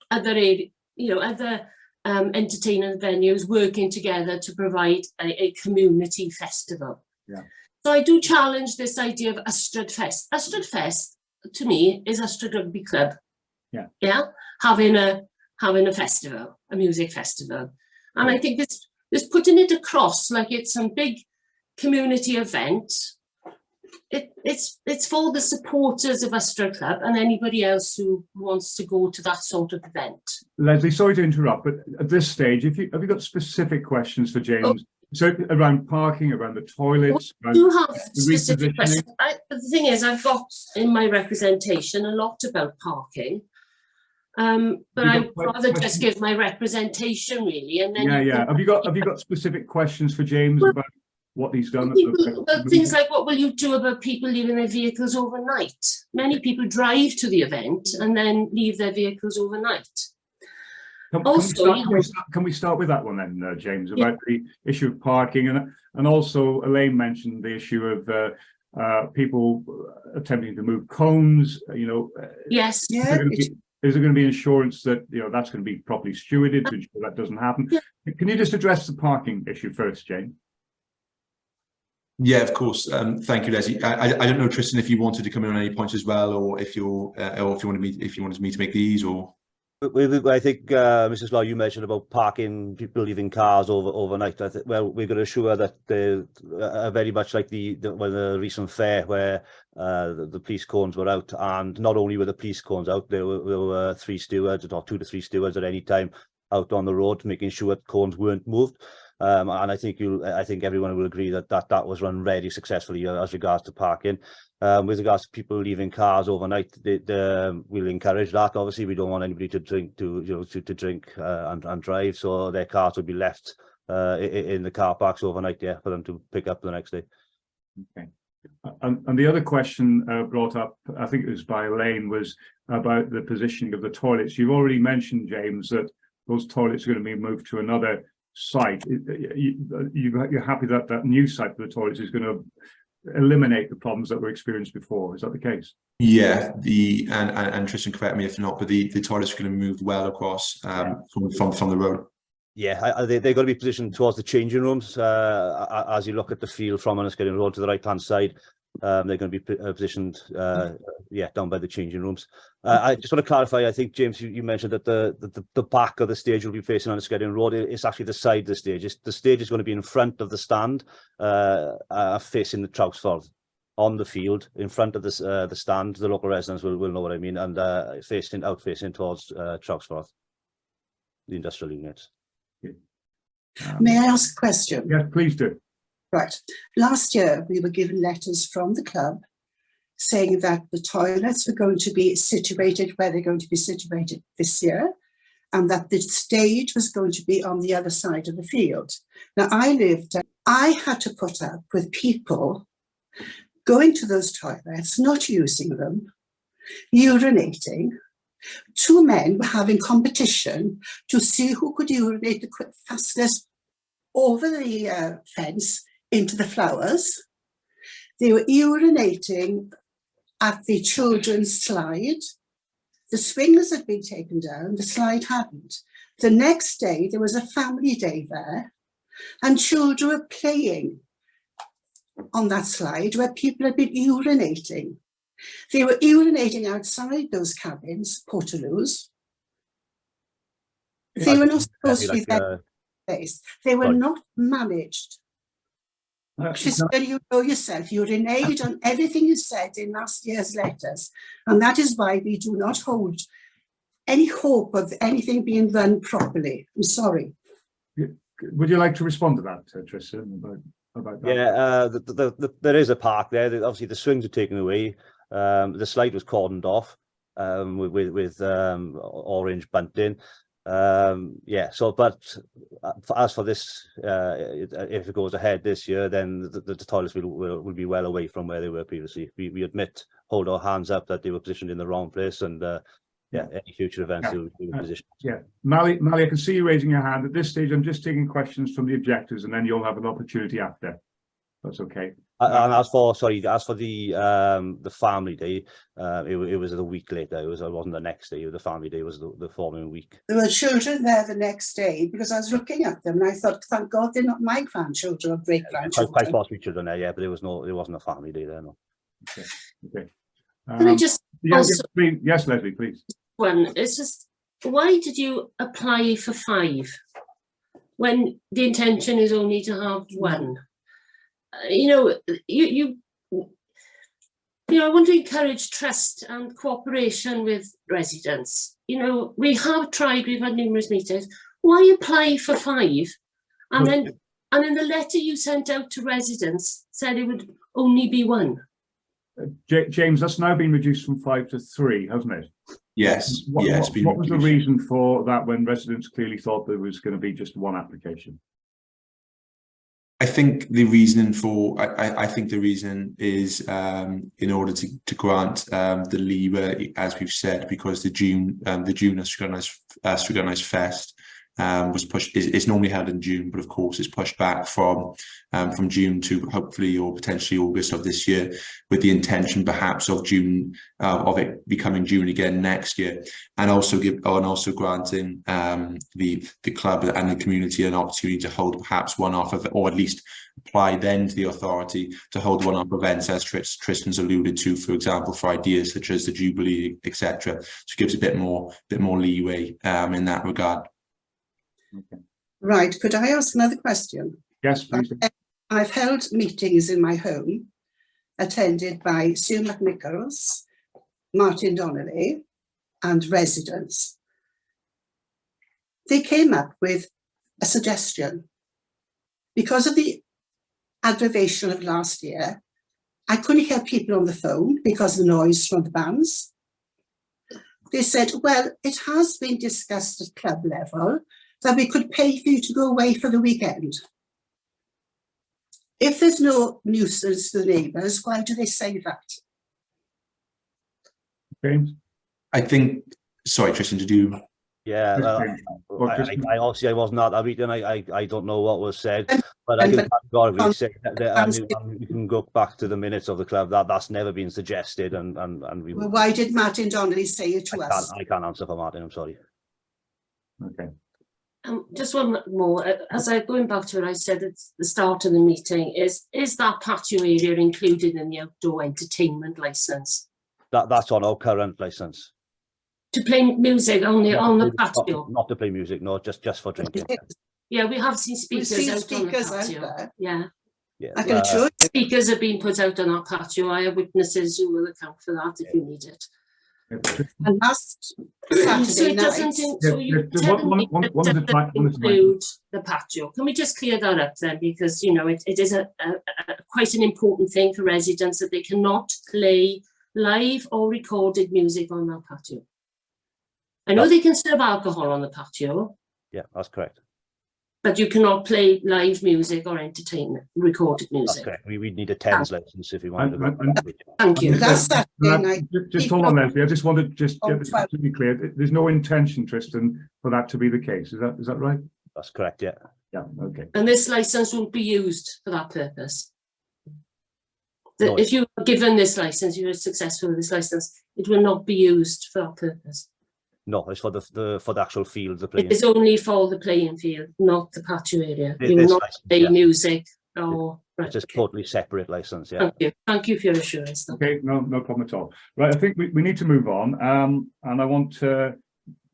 entertainment venues working together to provide a community festival. Yeah. So I do challenge this idea of Ystrad Fest. Ystrad Fest, to me, is Ystrad Rugby Club. Yeah. Yeah, having a festival, a music festival, and I think this putting it across like it's some big community event. It's for the supporters of Ystrad Club and anybody else who wants to go to that sort of event. Leslie, sorry to interrupt, but at this stage, have you got specific questions for James? So around parking, around the toilets? I do have specific questions. The thing is, I've got in my representation a lot about parking. But I'd rather just give my representation really, and then Have you got specific questions for James about what he's done? Things like, what will you do about people leaving their vehicles overnight? Many people drive to the event and then leave their vehicles overnight. Can we start with that one then, James, about the issue of parking, and also Elaine mentioned the issue of people attempting to move cones. You know, yes, Is there going to be insurance that, you know, that's going to be properly stewarded to ensure that doesn't happen? Can you just address the parking issue first, Jane? Yeah, of course. Thank you, Leslie. I don't know, Tristan, if you wanted to come in on any points as well, or if you wanted me to make these, or. I think, Mrs. Law, you mentioned about parking, people leaving cars overnight. I think, well, we're going to assure that they are very much like the recent fair where the police cones were out, and not only were the police cones out, there were 3 stewards or 2 to 3 stewards at any time out on the road, making sure that cones weren't moved. And I think everyone will agree that that was run really successfully as regards to parking. With regards to people leaving cars overnight, we'll encourage that. Obviously, we don't want anybody to drink to drink and drive, so their cars will be left in the car parks overnight, yeah, for them to pick up the next day. Okay. And the other question brought up, I think it was by Elaine, was about the positioning of the toilets. You've already mentioned, James, that those toilets are going to be moved to another site. You're happy that that new site for the toilets is going to eliminate the problems that were experienced before? Is that the case? Yeah, and Tristan, correct me if not, but the toilets are going to move well across from the road. Yeah, they're going to be positioned towards the changing rooms. As you look at the field from Enniskillen Road to the right-hand side, they're going to be positioned, down by the changing rooms. I just want to clarify. I think James, you mentioned that the back of the stage will be facing Enniskillen Road. It's actually the side of the stage. The stage is going to be in front of the stand, facing the Troutsford on the field, in front of the stand. The local residents will know what I mean, and facing towards Troutsford, the industrial units. May I ask a question? Yes, please do. Right. Last year, we were given letters from the club saying that the toilets were going to be situated where they're going to be situated this year, and that the stage was going to be on the other side of the field. Now, I had to put up with people going to those toilets, not using them, urinating. Two men were having competition to see who could urinate the fastest over the fence into the flowers. They were urinating at the children's slide. The swings had been taken down, the slide hadn't. The next day, there was a family day there, and children were playing on that slide where people had been urinating. They were urinating outside those cabins, portaloos. They were not supposed to be there. They were not managed. Tristan, you know yourself, you reneged on everything you said in last year's letters, and that is why we do not hold any hope of anything being done properly. I'm sorry. Would you like to respond to that, Tristan, about that? Yeah, there is a park there. Obviously, the swings are taken away. The slide was cordoned off with orange bunting. But as for this, if it goes ahead this year, then the toilets will be well away from where they were previously. We hold our hands up that they were positioned in the wrong place, and any future events will be positioned. Yeah, Mally, I can see you raising your hand. At this stage, I'm just taking questions from the objectors, and then you'll have an opportunity after. That's okay. And as for the family day, it was a week later. It wasn't the next day. The family day was the following week. There were children there the next day because I was looking at them and I thought, thank God they're not my grandchildren or great grandchildren. Quite possibly children there, yeah, but it wasn't a family day there, no. Okay. Can I just yes, Leslie, please. One, it's just, why did you apply for 5 when the intention is only to have 1? You I want to encourage trust and cooperation with residents. We have tried, we've had numerous meetings. Why apply for 5? And then the letter you sent out to residents said it would only be 1. James, that's now been reduced from 5 to 3, hasn't it? Yes. What was the reason for that when residents clearly thought there was going to be just 1 application? I think the reason is in order to grant the lever, as we've said, because the June Ysgrifennoedd Fest was pushed. It's normally held in June, but of course it's pushed back from June to hopefully or potentially August of this year, with the intention perhaps of June of it becoming June again next year, and also granting the club and the community an opportunity to hold perhaps one-off of, or at least apply then to the authority to hold one-off events, as Tristan's alluded to, for example, for ideas such as the Jubilee, etc. So it gives a bit more leeway in that regard. Okay. Right, could I ask another question? Yes, please. I've held meetings in my home, attended by Sue McNichols, Martin Donnelly, and residents. They came up with a suggestion. because of the aggravation of last year, I couldn't help people on the phone because of the noise from the bands. They said, well, it has been discussed at club level that we could pay for you to go away for the weekend. If there's no nuisance to the neighbours, why do they say that? James? I think, sorry, Tristan, did you? Yeah, I obviously I wasn't at that meeting. I don't know what was said, but I can categorically say that you can go back to the minutes of the club that's never been suggested, and we. Well, why did Martin Donnelly say it to us? I can't answer for Martin. I'm sorry. Okay. Just one more. As I going back to what I said at the start of the meeting, is that patio area included in the outdoor entertainment licence? That's on our current licence. To play music on the patio? Not to play music, no, just for drinking. Yeah, we have seen speakers out on the patio. There. Yeah. I can assure you. Speakers have been put out on our patio. I have witnesses who will account for that if you need it. And last Saturday night, include the patio. Can we just clear that up then? Because, you know, it is a quite an important thing for residents that they cannot play live or recorded music on our patio. I know they can serve alcohol on the patio. Yeah, that's correct. But you cannot play live music or entertainment, recorded music. That's correct. We need a TENS license if you want to go. Thank you. Last Saturday night, just hold on, Leslie. I just want to just get this absolutely clear. There's no intention, Tristan, for that to be the case. Is that right? That's correct. Yeah. Yeah. Okay. And this license won't be used for that purpose. If you are given this license, you are successful with this license, it will not be used for that purpose. No, it's for the actual field. It is only for the playing field, not the patio area. You will not play music or. It's just totally separate license. Yeah. Thank you for your assurance. Okay, no problem at all. Right, I think we need to move on. And I want the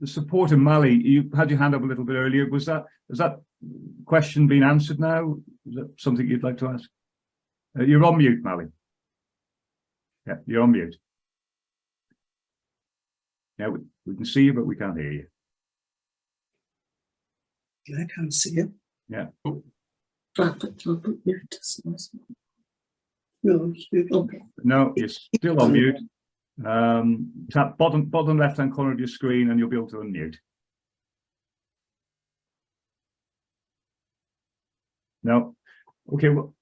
support of Mali. You had your hand up a little bit earlier. Has that question been answered now? Is that something you'd like to ask? You're on mute, Mali. Yeah, you're on mute. Yeah, we can see you, but we can't hear you. I can't see you. Yeah. No, okay. No, you're still on mute. Tap bottom left-hand corner of your screen, and you'll be able to unmute. No. Okay. Well.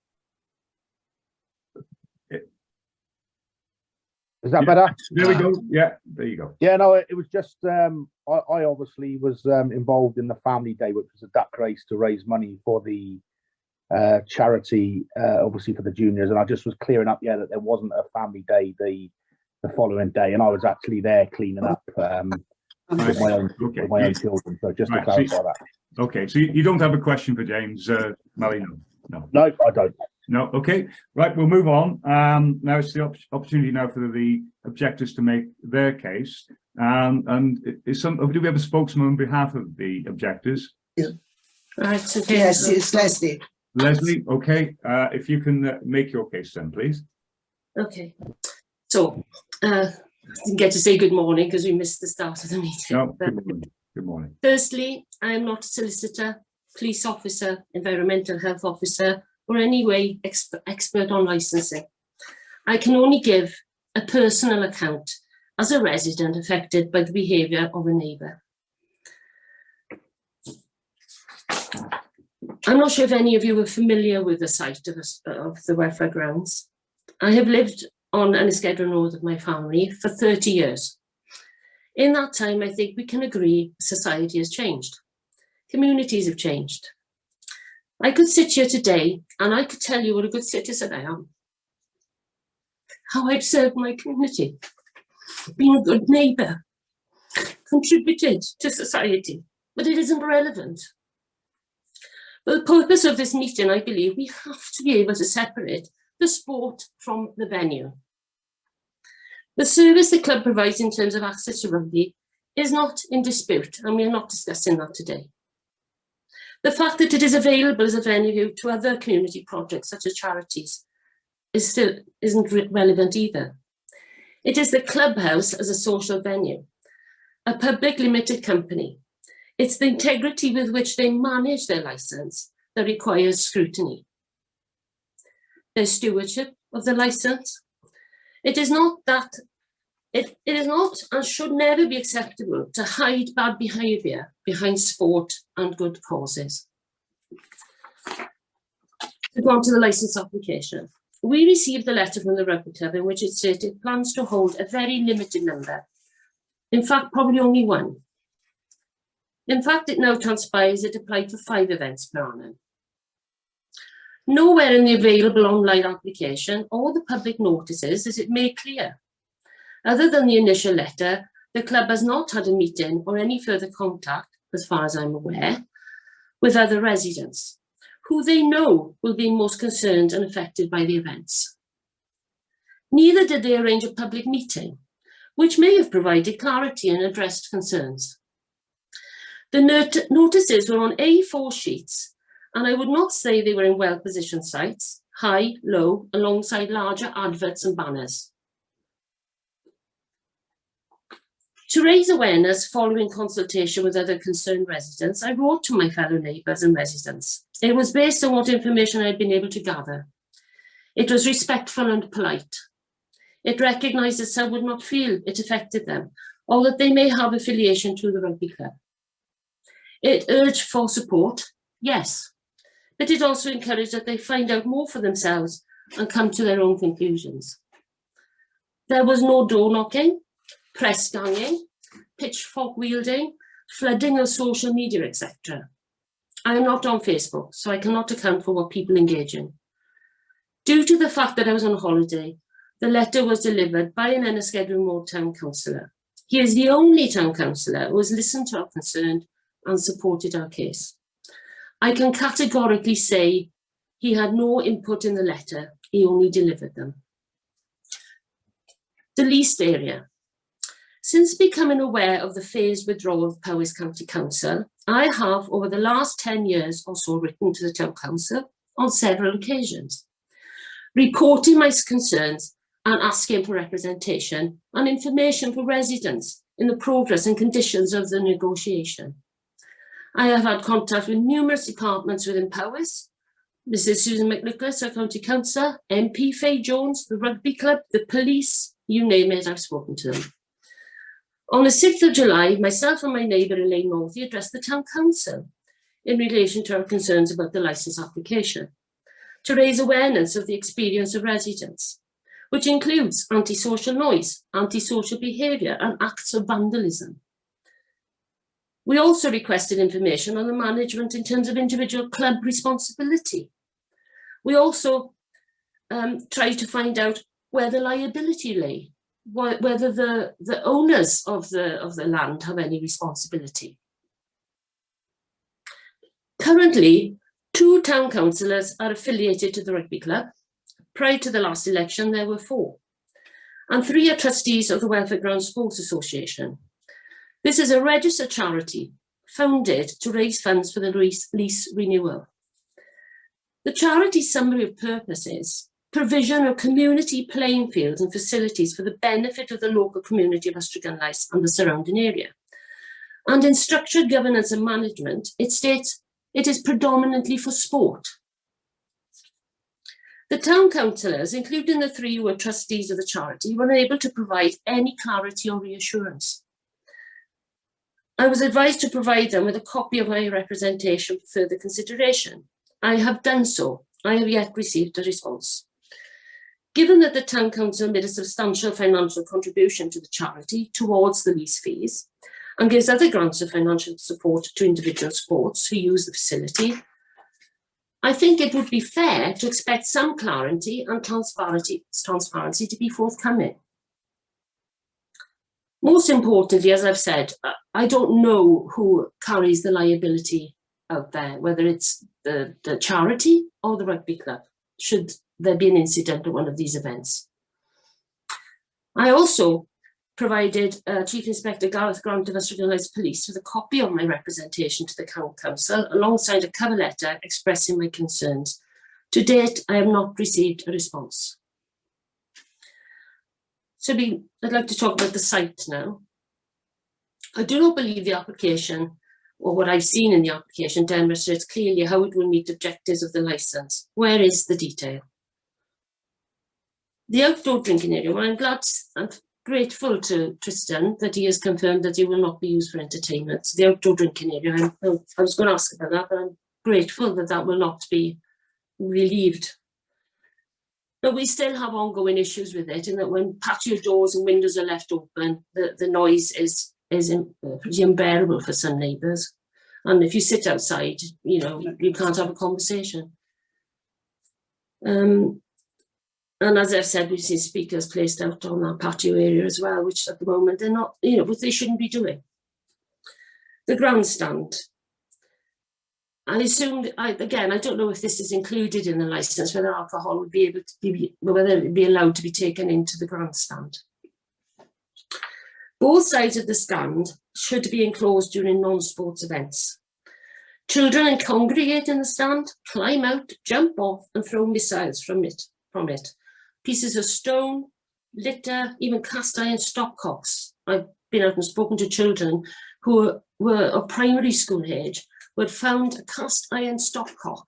Is that better? There we go. Yeah, there you go. Yeah, no, it was just I obviously was involved in the family day, which was a duck race to raise money for the charity, obviously for the juniors, and I just was clearing up, that there wasn't a family day the following day, and I was actually there cleaning up with my own children. So just to clarify that. Okay, so you don't have a question for James, Mali? No, I don't. No, okay, right, we'll move on. Now it's the opportunity now for the objectors to make their case. And do we have a spokesman on behalf of the objectors? Yeah. Right, okay. Yes, it's Leslie. Leslie, okay, if you can make your case then, please. Okay, so I didn't get to say good morning because we missed the start of the meeting. No, good morning. Good morning. Firstly, I am not a solicitor, police officer, environmental health officer, or any way expert on licensing. I can only give a personal account as a resident affected by the behaviour of a neighbour. I'm not sure if any of you are familiar with the site of the welfare grounds. I have lived on Enniskedron Road with my family for 30 years. In that time, I think we can agree society has changed. Communities have changed. I could sit here today and I could tell you what a good citizen I am, how I've served my community, been a good neighbour, contributed to society, but it isn't relevant. For the purpose of this meeting, I believe we have to be able to separate the sport from the venue. The service the club provides in terms of access to rugby is not in dispute, and we are not discussing that today. The fact that it is available as a venue to other community projects such as charities isn't relevant either. It is the clubhouse as a social venue, a public limited company. It's the integrity with which they manage their licence that requires scrutiny. There's stewardship of the licence. It is not and should never be acceptable to hide bad behaviour behind sport and good causes. To go on to the licence application. We received a letter from the rugby club in which it stated it plans to hold a very limited number. In fact, probably only one. In fact, it now transpires it applied for 5 events per annum. Nowhere in the available online application or the public notices is it made clear. Other than the initial letter, the club has not had a meeting or any further contact, as far as I'm aware, with other residents, who they know will be most concerned and affected by the events. Neither did they arrange a public meeting, which may have provided clarity and addressed concerns. The notices were on A4 sheets, and I would not say they were in well-positioned sites, high, low, alongside larger adverts and banners. To raise awareness following consultation with other concerned residents, I wrote to my fellow neighbours and residents. It was based on what information I had been able to gather. It was respectful and polite. It recognised that some would not feel it affected them, or that they may have affiliation to the rugby club. It urged for support, yes, but it also encouraged that they find out more for themselves and come to their own conclusions. There was no door knocking, press ganging, pitchfork wielding, flooding of social media, etc. I am not on Facebook, so I cannot account for what people engage in. Due to the fact that I was on holiday, the letter was delivered by an Enniskedwin Ward Town Councillor. He is the only Town Councillor who has listened to our concern and supported our case. I can categorically say he had no input in the letter, he only delivered them. The leased area. Since becoming aware of the phased withdrawal of Powys County Council, I have, over the last 10 years or so, written to the Town Council on several occasions, reporting my concerns and asking for representation and information for residents in the progress and conditions of the negotiation. I have had contact with numerous departments within Powys, Mrs. Susan McNicholas, our County Councillor, MP Faye Jones, the Rugby Club, the police, you name it, I've spoken to them. On the 6th of July, myself and my neighbour Elaine Morthy addressed the Town Council in relation to our concerns about the licence application, to raise awareness of the experience of residents, which includes antisocial noise, antisocial behaviour and acts of vandalism. We also requested information on the management in terms of individual club responsibility. We also tried to find out where the liability lay, whether the owners of the land have any responsibility. Currently, 2 town councillors are affiliated to the rugby club. Prior to the last election, there were 4. And 3 are trustees of the Welfare Ground Sports Association. This is a registered charity founded to raise funds for the lease renewal. The charity's summary of purpose is provision of community playing fields and facilities for the benefit of the local community of Ystrad and the surrounding area. And in structured governance and management, it states it is predominantly for sport. The town councillors, including the 3 who were trustees of the charity, were unable to provide any clarity or reassurance. I was advised to provide them with a copy of my representation for further consideration. I have done so. I have yet received a response. Given that the Town Council made a substantial financial contribution to the charity towards the lease fees and gives other grants of financial support to individual sports who use the facility, I think it would be fair to expect some clarity and transparency to be forthcoming. Most importantly, as I've said, I don't know who carries the liability out there, whether it's the charity or the rugby club, should there be an incident at one of these events. I also provided Chief Inspector Gareth Grant of Ystrad Police with a copy of my representation to the Town Council, alongside a cover letter expressing my concerns. To date, I have not received a response. So I'd like to talk about the site now. I do not believe the application or what I've seen in the application, demonstrates clearly how it will meet objectives of the licence. Where is the detail? The outdoor drinking area, well, I'm grateful to Tristan that he has confirmed that it will not be used for entertainment. The outdoor drinking area, I was going to ask about that, but I'm grateful that that will not be relieved. But we still have ongoing issues with it, in that when patio doors and windows are left open, the noise is pretty unbearable for some neighbours. And if you sit outside, you know, you can't have a conversation. And as I've said, we've seen speakers placed out on that patio area as well, which at the moment they're not, you know, what they shouldn't be doing. The grandstand. I assumed, again, I don't know if this is included in the licence, whether alcohol would be able to be, whether it would be allowed to be taken into the grandstand. Both sides of the stand should be enclosed during non-sports events. Children can congregate in the stand, climb out, jump off and throw missiles from it. Pieces of stone, litter, even cast iron stopcocks. I've been out and spoken to children who were of primary school age, who had found a cast iron stopcock,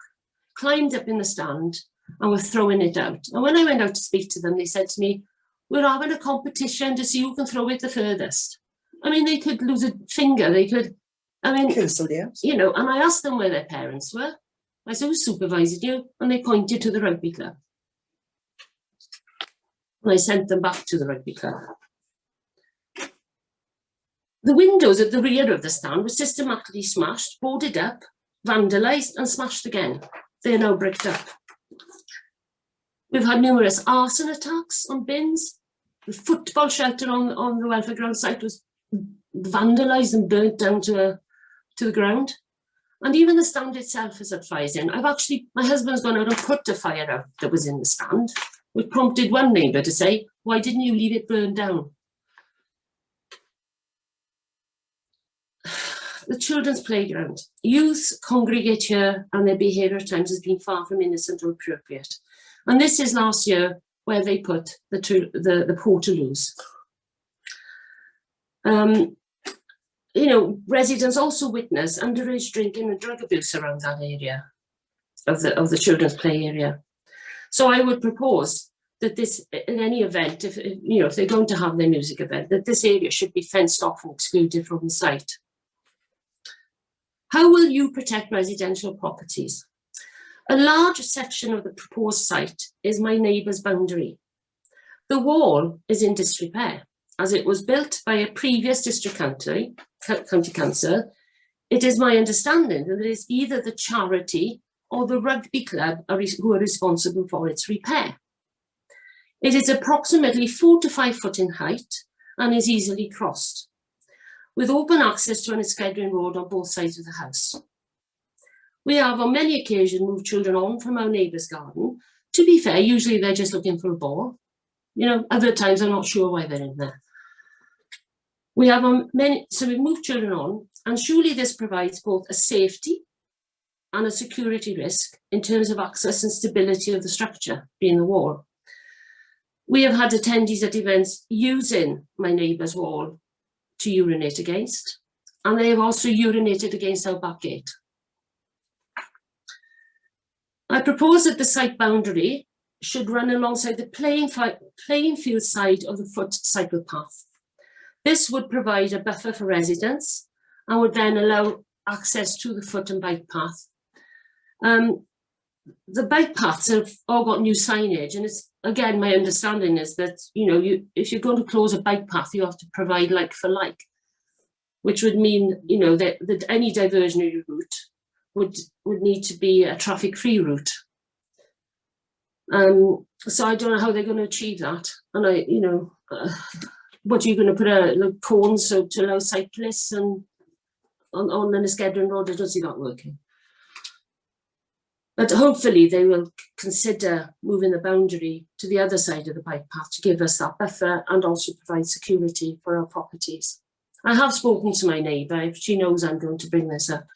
climbed up in the stand and were throwing it out. And when I went out to speak to them, they said to me, we're having a competition to see who can throw it the furthest. I mean, they could lose a finger, they could, I mean, you know, and I asked them where their parents were. I said, who's supervising you? And they pointed to the rugby club. And I sent them back to the rugby club. The windows at the rear of the stand were systematically smashed, boarded up, vandalised and smashed again. They're now bricked up. We've had numerous arson attacks on bins. The football shelter on the welfare ground site was vandalised and burnt down to the ground. And even the stand itself is at fires in. My husband's gone out and put a fire out that was in the stand, which prompted one neighbour to say, why didn't you leave it burned down? The children's playground. Youth congregate here and their behaviour at times has been far from innocent or appropriate. And this is last year where they put the portaloos. You know, residents also witness underage drinking and drug abuse around that area of the children's play area. So I would propose that this, in any event, if they're going to have their music event, that this area should be fenced off and excluded from the site. How will you protect residential properties? A large section of the proposed site is my neighbour's boundary. The wall is in disrepair, as it was built by a previous district county council. It is my understanding that it is either the charity or the rugby club who are responsible for its repair. It is approximately 4 to 5 foot in height and is easily crossed, with open access to an Eskedrin road on both sides of the house. We have on many occasions moved children on from our neighbour's garden. To be fair, usually they're just looking for a ball. You know, other times I'm not sure why they're in there. We have so we've moved children on, and surely this provides both a safety and a security risk in terms of access and stability of the structure, being the wall. We have had attendees at events using my neighbour's wall to urinate against, and they have also urinated against our back gate. I propose that the site boundary should run alongside the playing field side of the foot cycle path. This would provide a buffer for residents and would then allow access to the foot and bike path. The bike paths have all got new signage, and it's, again, my understanding is that, you know, if you're going to close a bike path, you have to provide like for like, which would mean, you know, that any diversionary route would need to be a traffic-free route. So I don't know how they're going to achieve that. And what are you going to put cones so to allow cyclists and on an Eskedrin road? I don't see that working. But hopefully they will consider moving the boundary to the other side of the bike path to give us that buffer and also provide security for our properties. I have spoken to my neighbour. She knows I'm going to bring this up.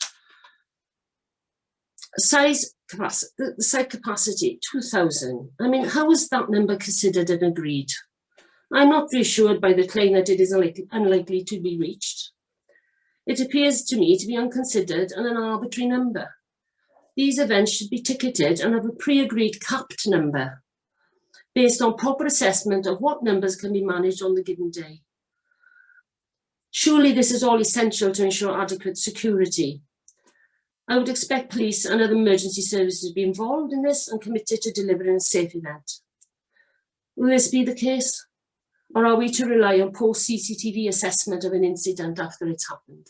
Size capacity, the site capacity, 2,000. I mean, how is that number considered and agreed? I'm not reassured by the claim that it is unlikely to be reached. It appears to me to be unconsidered and an arbitrary number. These events should be ticketed and have a pre-agreed capped number based on proper assessment of what numbers can be managed on the given day. Surely this is all essential to ensure adequate security. I would expect police and other emergency services to be involved in this and committed to delivering a safe event. Will this be the case? Or are we to rely on post-CCTV assessment of an incident after it's happened?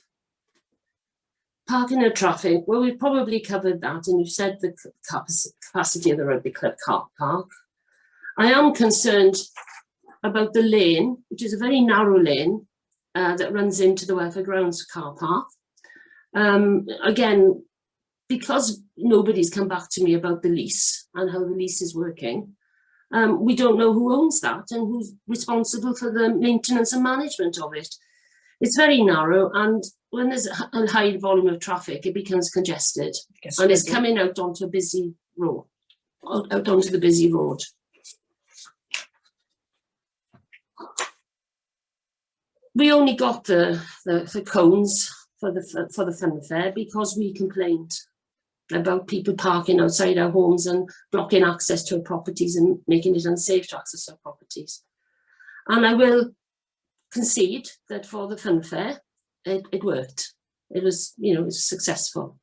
Parking and traffic, well, we've probably covered that, and you've said the capacity of the rugby club car park. I am concerned about the lane, which is a very narrow lane that runs into the Welfare Grounds car park. Again, because nobody's come back to me about the lease and how the lease is working, we don't know who owns that and who's responsible for the maintenance and management of it. It's very narrow, and when there's a high volume of traffic, it becomes congested, and it's coming out onto a busy road, out onto the busy road. We only got the cones for the fun fair because we complained about people parking outside our homes and blocking access to our properties and making it unsafe to access our properties. And I will concede that for the fun fair, it worked. It was, you know, it was successful.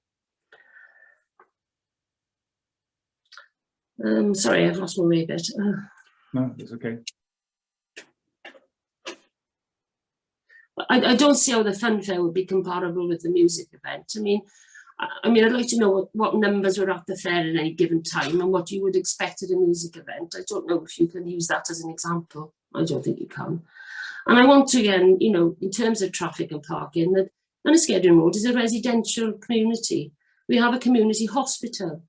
Sorry, I've lost my way a bit. No, it's okay. I don't see how the fun fair would be comparable with the music event. I mean, I'd like to know what numbers were at the fair at any given time and what you would expect at a music event. I don't know if you can use that as an example. I don't think you can. And I want to, again, you know, in terms of traffic and parking, that Enniskedden Road is a residential community. We have a community hospital,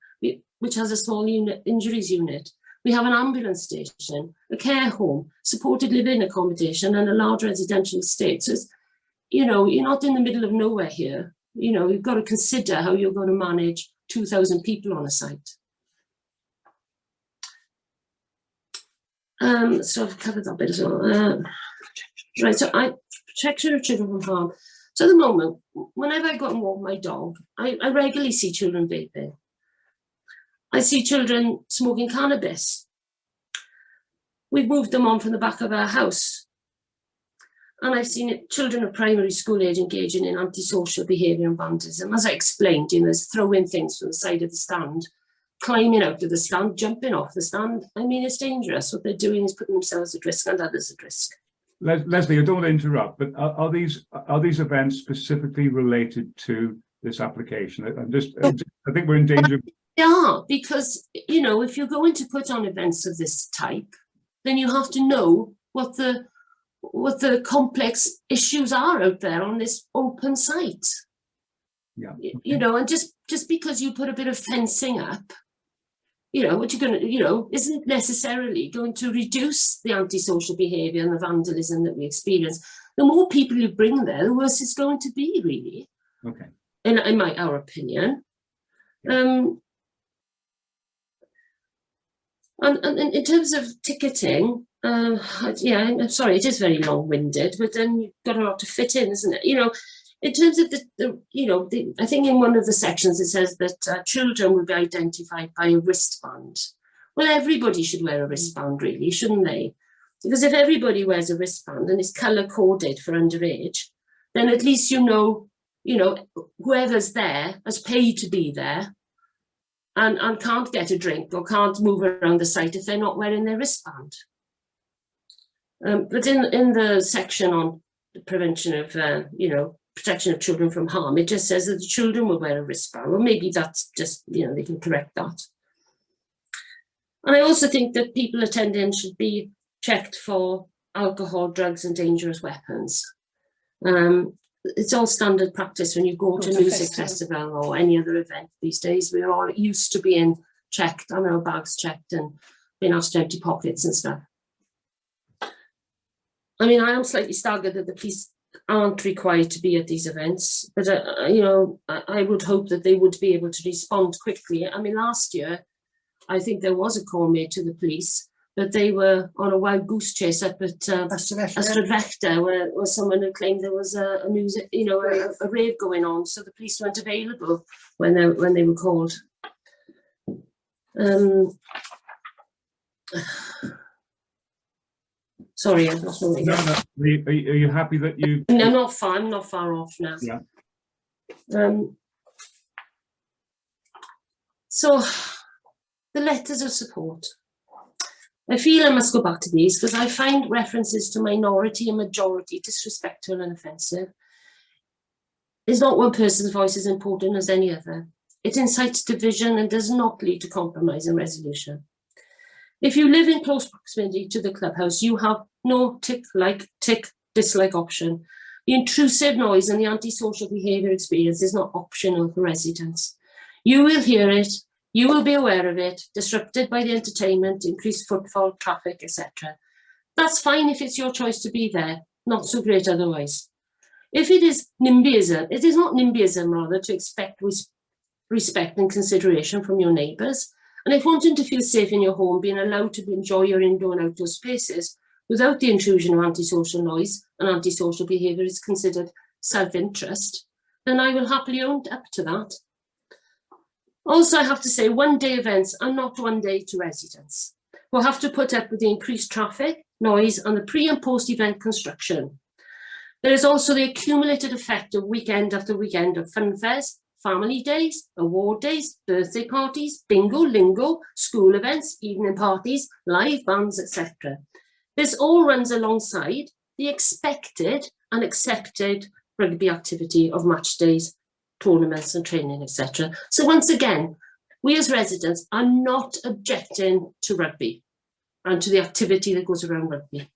which has a small injuries unit. We have an ambulance station, a care home, supported living accommodation, and a large residential estate. So, it's, you know, you're not in the middle of nowhere here. You know, you've got to consider how you're going to manage 2,000 people on a site. So I've covered that bit as well. Right, so protection of children from harm. So at the moment, whenever I go and walk my dog, I regularly see children vaping. I see children smoking cannabis. We've moved them on from the back of our house. And I've seen children of primary school age engaging in antisocial behaviour and vandalism. As I explained, you know, there's throwing things from the side of the stand, climbing out of the stand, jumping off the stand. I mean, it's dangerous. What they're doing is putting themselves at risk and others at risk. Leslie, I don't want to interrupt, but are these events specifically related to this application? I think we're in danger. Yeah, because, you know, if you're going to put on events of this type, then you have to know what the complex issues are out there on this open site. Yeah. You know, and just because you put a bit of fencing up, you know, what you're going to, you know, isn't necessarily going to reduce the antisocial behaviour and the vandalism that we experience. The more people you bring there, the worse it's going to be, really. Okay. In our opinion. And in terms of ticketing, yeah, I'm sorry, it is very long-winded, but then you've got a lot to fit in, isn't it? You know, in terms of I think in one of the sections it says that children will be identified by a wristband. Well, everybody should wear a wristband, really, shouldn't they? Because if everybody wears a wristband and it's colour-coded for underage, then at least you know, whoever's there has paid to be there and can't get a drink or can't move around the site if they're not wearing their wristband. But in the section on the prevention of, protection of children from harm, it just says that the children will wear a wristband. Well, maybe that's just, they can correct that. And I also think that people attending should be checked for alcohol, drugs and dangerous weapons. It's all standard practice when you go to a music festival or any other event these days. We're all used to being checked, and our bags checked and being asked to empty pockets and stuff. I mean, I am slightly staggered that the police aren't required to be at these events, but I would hope that they would be able to respond quickly. I mean, last year, I think there was a call made to the police but they were on a wild goose chase up at Ystrad where someone had claimed there was a music, you know, a rave going on, so the police weren't available when they were called. Sorry, I've lost my way. Are you happy that you? No, not far. I'm not far off now. Yeah. So the letters of support. I feel I must go back to these because I find references to minority and majority disrespectful and offensive. It's not one person's voice as important as any other. It incites division and does not lead to compromise and resolution. If you live in close proximity to the clubhouse, you have no tick dislike option. The intrusive noise and the antisocial behaviour experience is not optional for residents. You will hear it, you will be aware of it, disrupted by the entertainment, increased footfall, traffic, etc. That's fine if it's your choice to be there, not so great otherwise. If it is NIMBYism, it is not NIMBYism rather to expect respect and consideration from your neighbours. And if wanting to feel safe in your home, being allowed to enjoy your indoor and outdoor spaces without the intrusion of antisocial noise and antisocial behaviour is considered self-interest, then I will happily own up to that. Also, I have to say, one-day events are not one day to residents who have to put up with the increased traffic, noise, and the pre- and post-event construction. There is also the accumulated effect of weekend after weekend of fun fairs, family days, award days, birthday parties, bingo, lingo, school events, evening parties, live bands, etc. This all runs alongside the expected and accepted rugby activity of match days, tournaments and training, etc. So once again, we as residents are not objecting to rugby and to the activity that goes around rugby.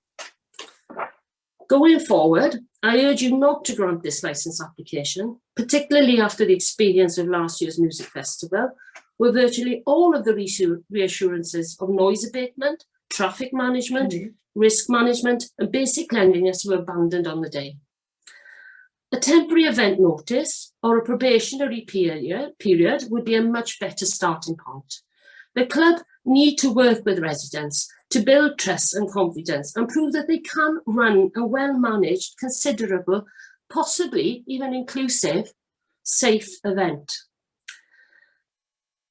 Going forward, I urge you not to grant this licence application, particularly after the experience of last year's music festival, where virtually all of the reassurances of noise abatement, traffic management, risk management, and basic cleanliness were abandoned on the day. A temporary event notice or a probationary period would be a much better starting point. The club need to work with residents to build trust and confidence and prove that they can run a well-managed, considerable, possibly even inclusive, safe event.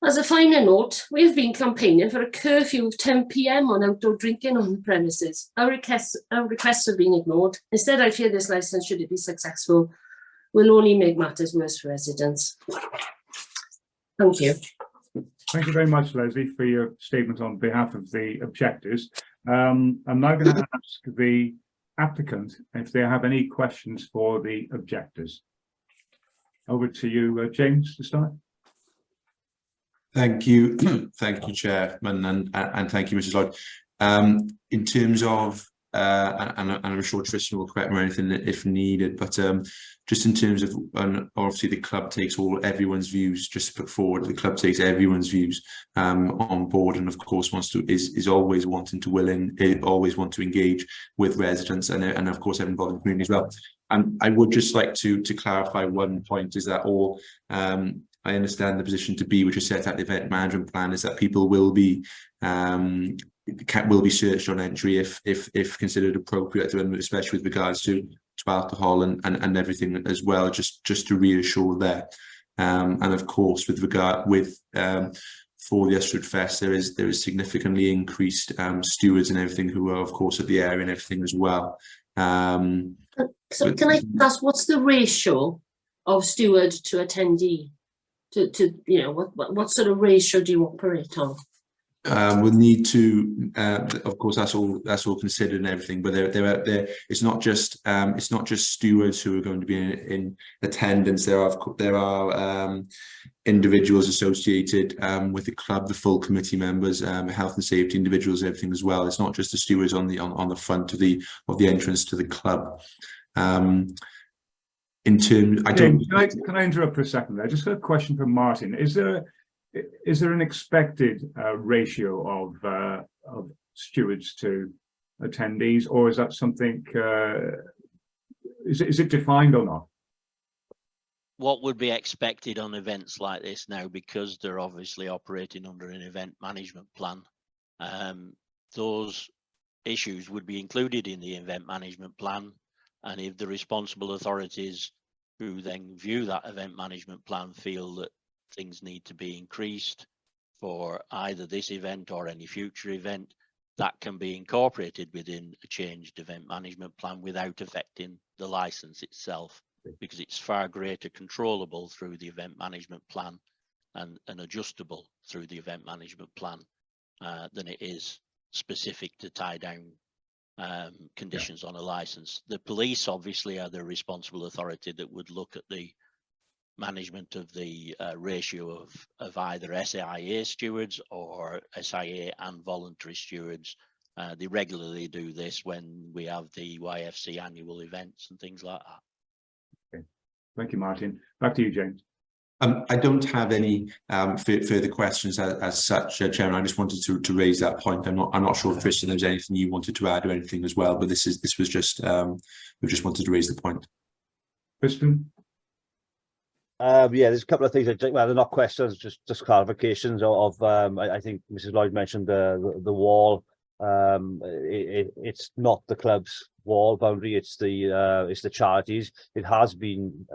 As a final note, we have been campaigning for a curfew of 10 PM on outdoor drinking on the premises. Our requests have been ignored. Instead, I fear this licence, should it be successful, will only make matters worse for residents. Thank you. Thank you very much, Leslie, for your statement on behalf of the objectors. I'm now going to ask the applicant if they have any questions for the objectors. Over to you, James, to start. Thank you. Thank you, Chairman, and thank you, Mrs. Lloyd. In terms of, and I'm sure Tristan will correct me or anything if needed, but just in terms of, obviously the club takes everyone's views, just to put forward, the club takes everyone's views on board, and of course is always wanting to always want to engage with residents and of course have involved in the community as well. And I would just like to clarify one point, is that all I understand the position to be, which is set out the event management plan, is that people will be searched on entry if considered appropriate, especially with regards to alcohol and everything as well, just to reassure that. And of course, for the Ystrad Fest, there is significantly increased stewards and everything who are of course at the area and everything as well. So can I ask, what's the ratio of steward to attendee? To you know, what sort of ratio do you operate on? We'll need to, of course, that's all considered and everything, but it's not just stewards who are going to be in attendance. There are individuals associated with the club, the full committee members, health and safety individuals, everything as well. It's not just the stewards on the front of the entrance to the club. In terms, can I interrupt for a second there? Just got a question from Martin. Is there an expected ratio of stewards to attendees, or is that something? Is it defined or not? What would be expected on events like this now, because they're obviously operating under an event management plan? those issues would be included in the event management plan, and if the responsible authorities who then view that event management plan feel that things need to be increased for either this event or any future event, that can be incorporated within a changed event management plan without affecting the license itself, because it's far greater controllable through the event management plan and adjustable through the event management plan than it is specific to tie down conditions on a license. The police obviously are the responsible authority that would look at the management of the ratio of either SIA stewards or SIA and voluntary stewards. They regularly do this when we have the YFC annual events and things like that. Okay. Thank you, Martin. Back to you, James. I don't have any further questions as such, Chairman. I just wanted to raise that point. I'm not sure if Tristan, there was anything you wanted to add or anything as well, but this was just we just wanted to raise the point. Tristan? Yeah, there's a couple of things. Well, they're not questions, just clarifications of. I think Mrs. Lloyd mentioned the wall. It's not the club's wall boundary. It's the charities. It has been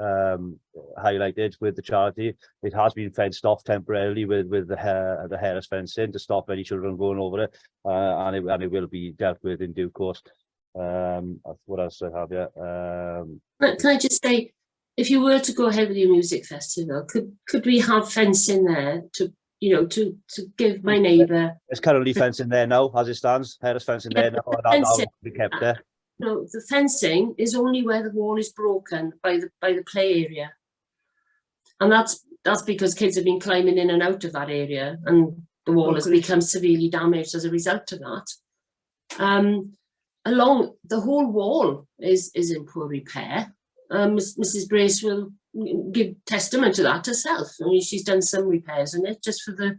highlighted with the charity. It has been fenced off temporarily with the Harris fencing to stop any children going over it, and it will be dealt with in due course. What else do I have here? Can I just say, if you were to go ahead with your music festival, could we have fencing there to give my neighbour? There's currently fencing there now, as it stands. Harris fencing there now, and that will be kept there. No, the fencing is only where the wall is broken by the play area, and that's because kids have been climbing in and out of that area, and the wall has become severely damaged as a result of that. Along the whole wall is in poor repair. Mrs. Brace will give testament to that herself. I mean, she's done some repairs in it just for the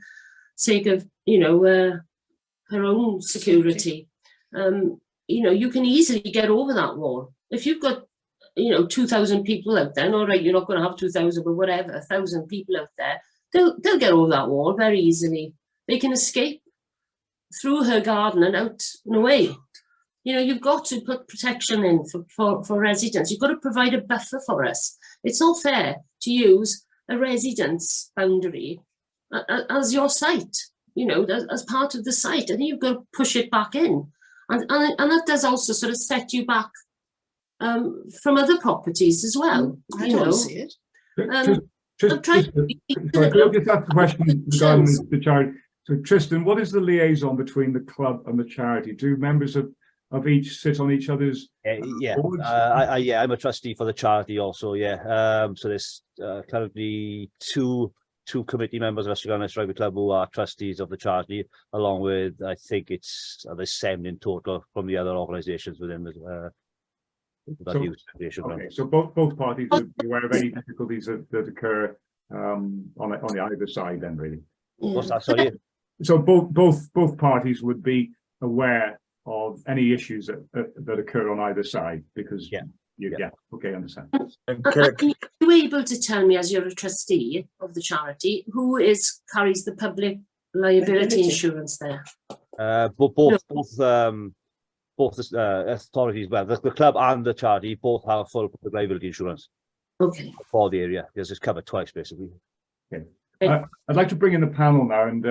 sake of her own security. You can easily get over that wall. If you've got 2,000 people out there, all right, you're not going to have 2,000, but whatever, 1,000 people out there, they'll get over that wall very easily. They can escape through her garden and out and away. You've got to put protection in for residents. You've got to provide a buffer for us. It's not fair to use a residence boundary as your site, as part of the site. I think you've got to push it back in. And that does also sort of set you back from other properties as well. I don't see it. I'm trying to be I'll just ask the question regarding the charity. So Tristan, what is the liaison between the club and the charity? Do members of each sit on each other's boards? I'm a trustee for the charity also. So there's currently two committee members of Ystwyth Rugby Club who are trustees of the charity, along with I think there's 7 in total from the other organisations within the Okay, so both parties would be aware of any difficulties that occur on either side then, really. What's that, sorry? So both parties would be aware of any issues that occur on either side, because okay, understand. Are you able to tell me, as you're a trustee of the charity, who carries the public liability insurance there? Both authorities, well, the club and the charity both have full public liability insurance. Okay. For the area, because it's covered twice basically. Okay. I'd like to bring in the panel now and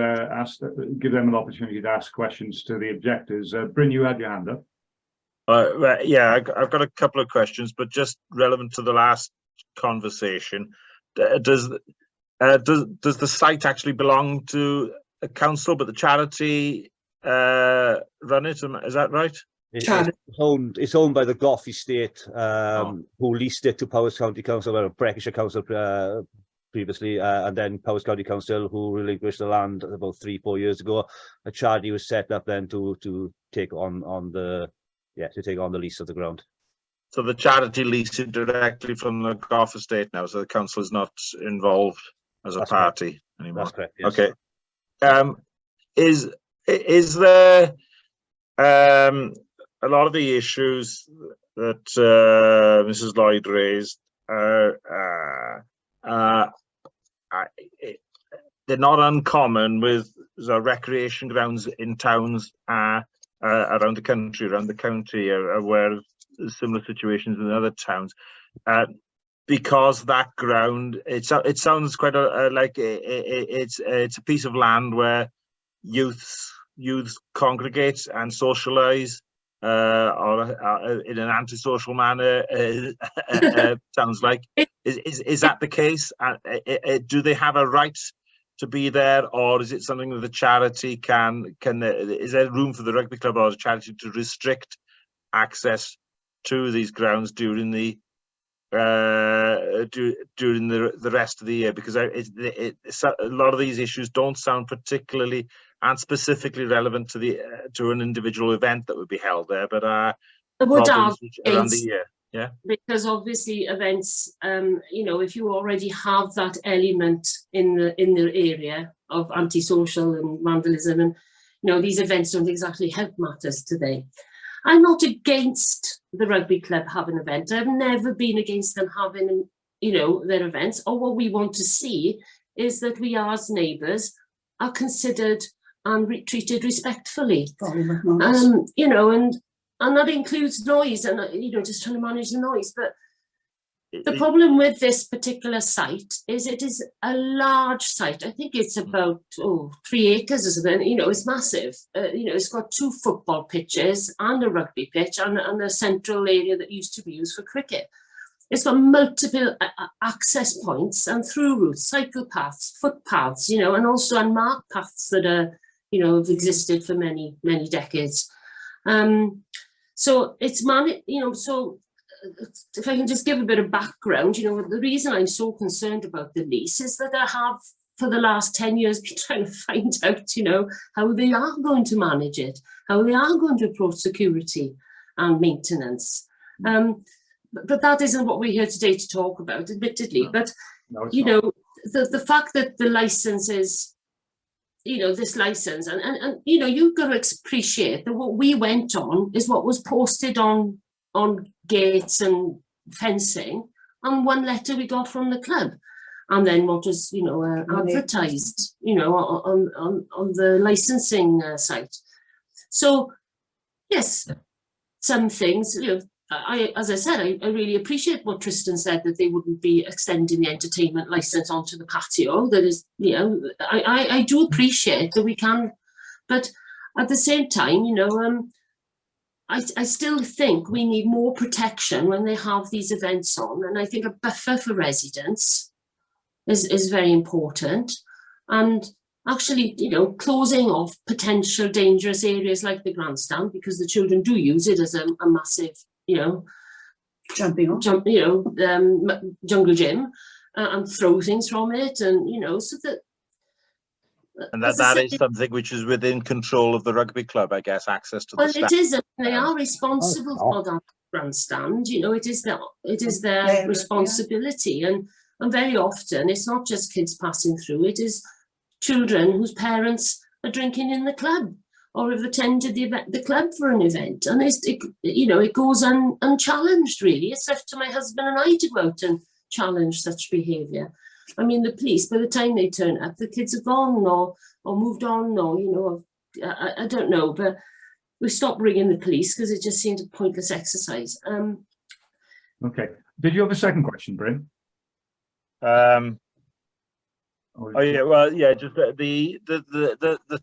give them an opportunity to ask questions to the objectors. Bryn, you had your hand up. Yeah, I've got a couple of questions, but just relevant to the last conversation. Does the site actually belong to a council, but the charity run it? Is that right? It's owned by the Gough Estate, who leased it to Powys County Council, or Breckishire Council previously, and then Powys County Council, who relinquished the land about 3-4 years ago. A charity was set up then to take on the lease of the ground. So the charity leased it directly from the Gough Estate now, so the council is not involved as a party anymore. That's correct. Yes. Okay. Is there a lot of the issues that Mrs. Lloyd raised they're not uncommon with the recreation grounds in towns around the county are aware of similar situations in other towns, because that ground, it sounds quite like it's a piece of land where youths congregate and socialize, or in an antisocial manner. Sounds like. Is that the case? Do they have a right to be there, or is it something that the charity can? Is there room for the rugby club or the charity to restrict access to these grounds during the rest of the year? Because a lot of these issues don't sound particularly and specifically relevant to an individual event that would be held there, but problems around the year. Yeah, because obviously events, if you already have that element in the area of antisocial and vandalism, and these events don't exactly help matters today. I'm not against the rugby club having events. I've never been against them having, their events. Or what we want to see is that we as neighbours are considered and treated respectfully. And that includes noise, and just trying to manage the noise. But the problem with this particular site is it is a large site. I think it's about 3 acres or something. It's massive. It's got 2 football pitches and a rugby pitch and a central area that used to be used for cricket. It's got multiple access points and through routes, cycle paths, footpaths, and also unmarked paths that are, have existed for many, many decades. So it's so if I can just give a bit of background, the reason I'm so concerned about the lease is that I have, for the last 10 years, been trying to find out, how they are going to manage it, how they are going to approach security and maintenance. But that isn't what we're here today to talk about, admittedly. But, the fact that the license is, this license, and you've got to appreciate that what we went on is what was posted on gates and fencing, and one letter we got from the club, and then what was advertised on the licensing site. So yes, some things, as I said, I really appreciate what Tristan said, that they wouldn't be extending the entertainment license onto the patio. That is, I do appreciate that we can, but at the same time, I still think we need more protection when they have these events on, and I think a buffer for residents is very important, and actually, closing off potential dangerous areas like the grandstand, because the children do use it as a massive, jungle gym, and throw things from it, and so that. And that is something which is within control of the rugby club, I guess, access to the stand. Well, it is, and they are responsible for that grandstand. It is their responsibility, and very often it's not just kids passing through. It is children whose parents are drinking in the club or have attended the club for an event, and it goes unchallenged. Really, it's left to my husband and I to go out and challenge such behaviour. I mean, the police, by the time they turn up, the kids are gone or moved on, or I don't know, but we stopped ringing the police because it just seemed a pointless exercise. Okay. Did you have a second question, Bryn? Oh yeah, well, yeah, just the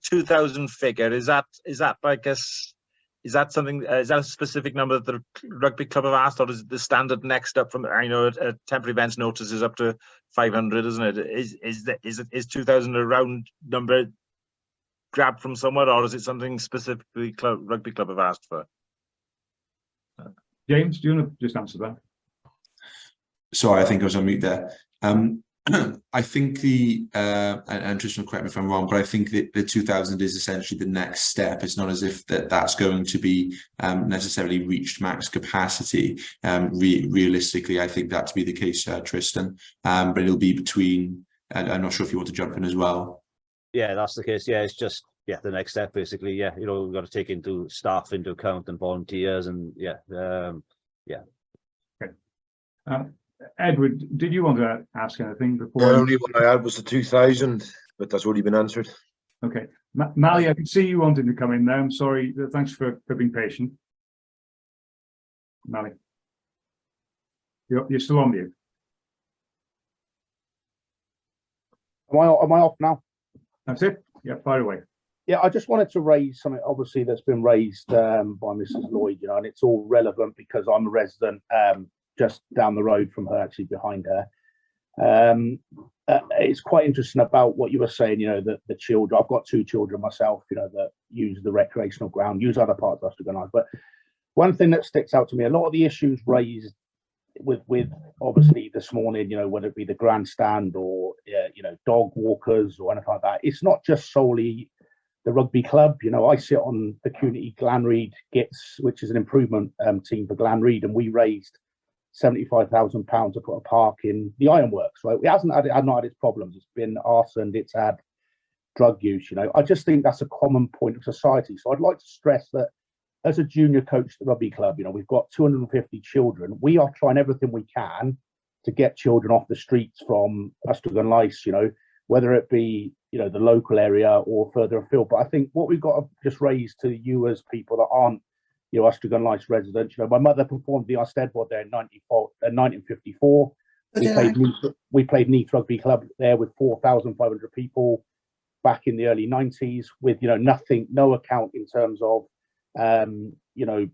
2,000 figure, is that like is that something, is that a specific number that the rugby club have asked, or is it the standard next up from, I know a temporary events notice is up to 500, isn't it? Is 2,000 a round number grabbed from somewhere, or is it something specifically rugby club have asked for? James, do you want to just answer that? Sorry, I think I was on mute there. I think and Tristan, correct me if I'm wrong, but I think that the 2,000 is essentially the next step. It's not as if that's going to be necessarily reached max capacity. Realistically, I think that to be the case, Tristan. But it'll be between, and I'm not sure if you want to jump in as well. Yeah, that's the case. Yeah, it's just the next step basically. Yeah, we've got to take staff into account and volunteers, and Okay. Edward, did you want to ask anything before? The only one I had was the 2,000, but that's already been answered. Okay. Mally, I can see you wanted to come in there. I'm sorry. Thanks for being patient. Mally, you're still on mute. Am I off now? That's it. Yeah, fire away. Yeah, I just wanted to raise something, obviously, that's been raised by Mrs. Lloyd, you know, and it's all relevant because I'm a resident just down the road from her, actually behind her. It's quite interesting about what you were saying, you know, that the children, I've got 2 children myself, you know, that use the recreational ground, use other parts of Ustragon. But one thing that sticks out to me, a lot of the issues raised with obviously this morning, you know, whether it be the grandstand or, you know, dog walkers or anything like that, it's not just solely the rugby club. You know, I sit on the community Glanreed Gits, which is an improvement team for Glanreed, and we raised £75,000 to put a park in the ironworks. Right, it hasn't had its problems. It's been arson, it's had drug use. You know, I just think that's a common point of society. So I'd like to stress that as a junior coach at the rugby club, you know, we've got 250 children. We are trying everything we can to get children off the streets from Ustragon Lice, you know, whether it be, you know, the local area or further afield. But I think what we've got to just raise to you as people that aren't, you know, Ustragon Lice residents, you know, my mother performed the Eisteddfod there in 1954. We played Neath Rugby Club there with 4,500 people back in the early 90s with, you know, no account in terms of, you know,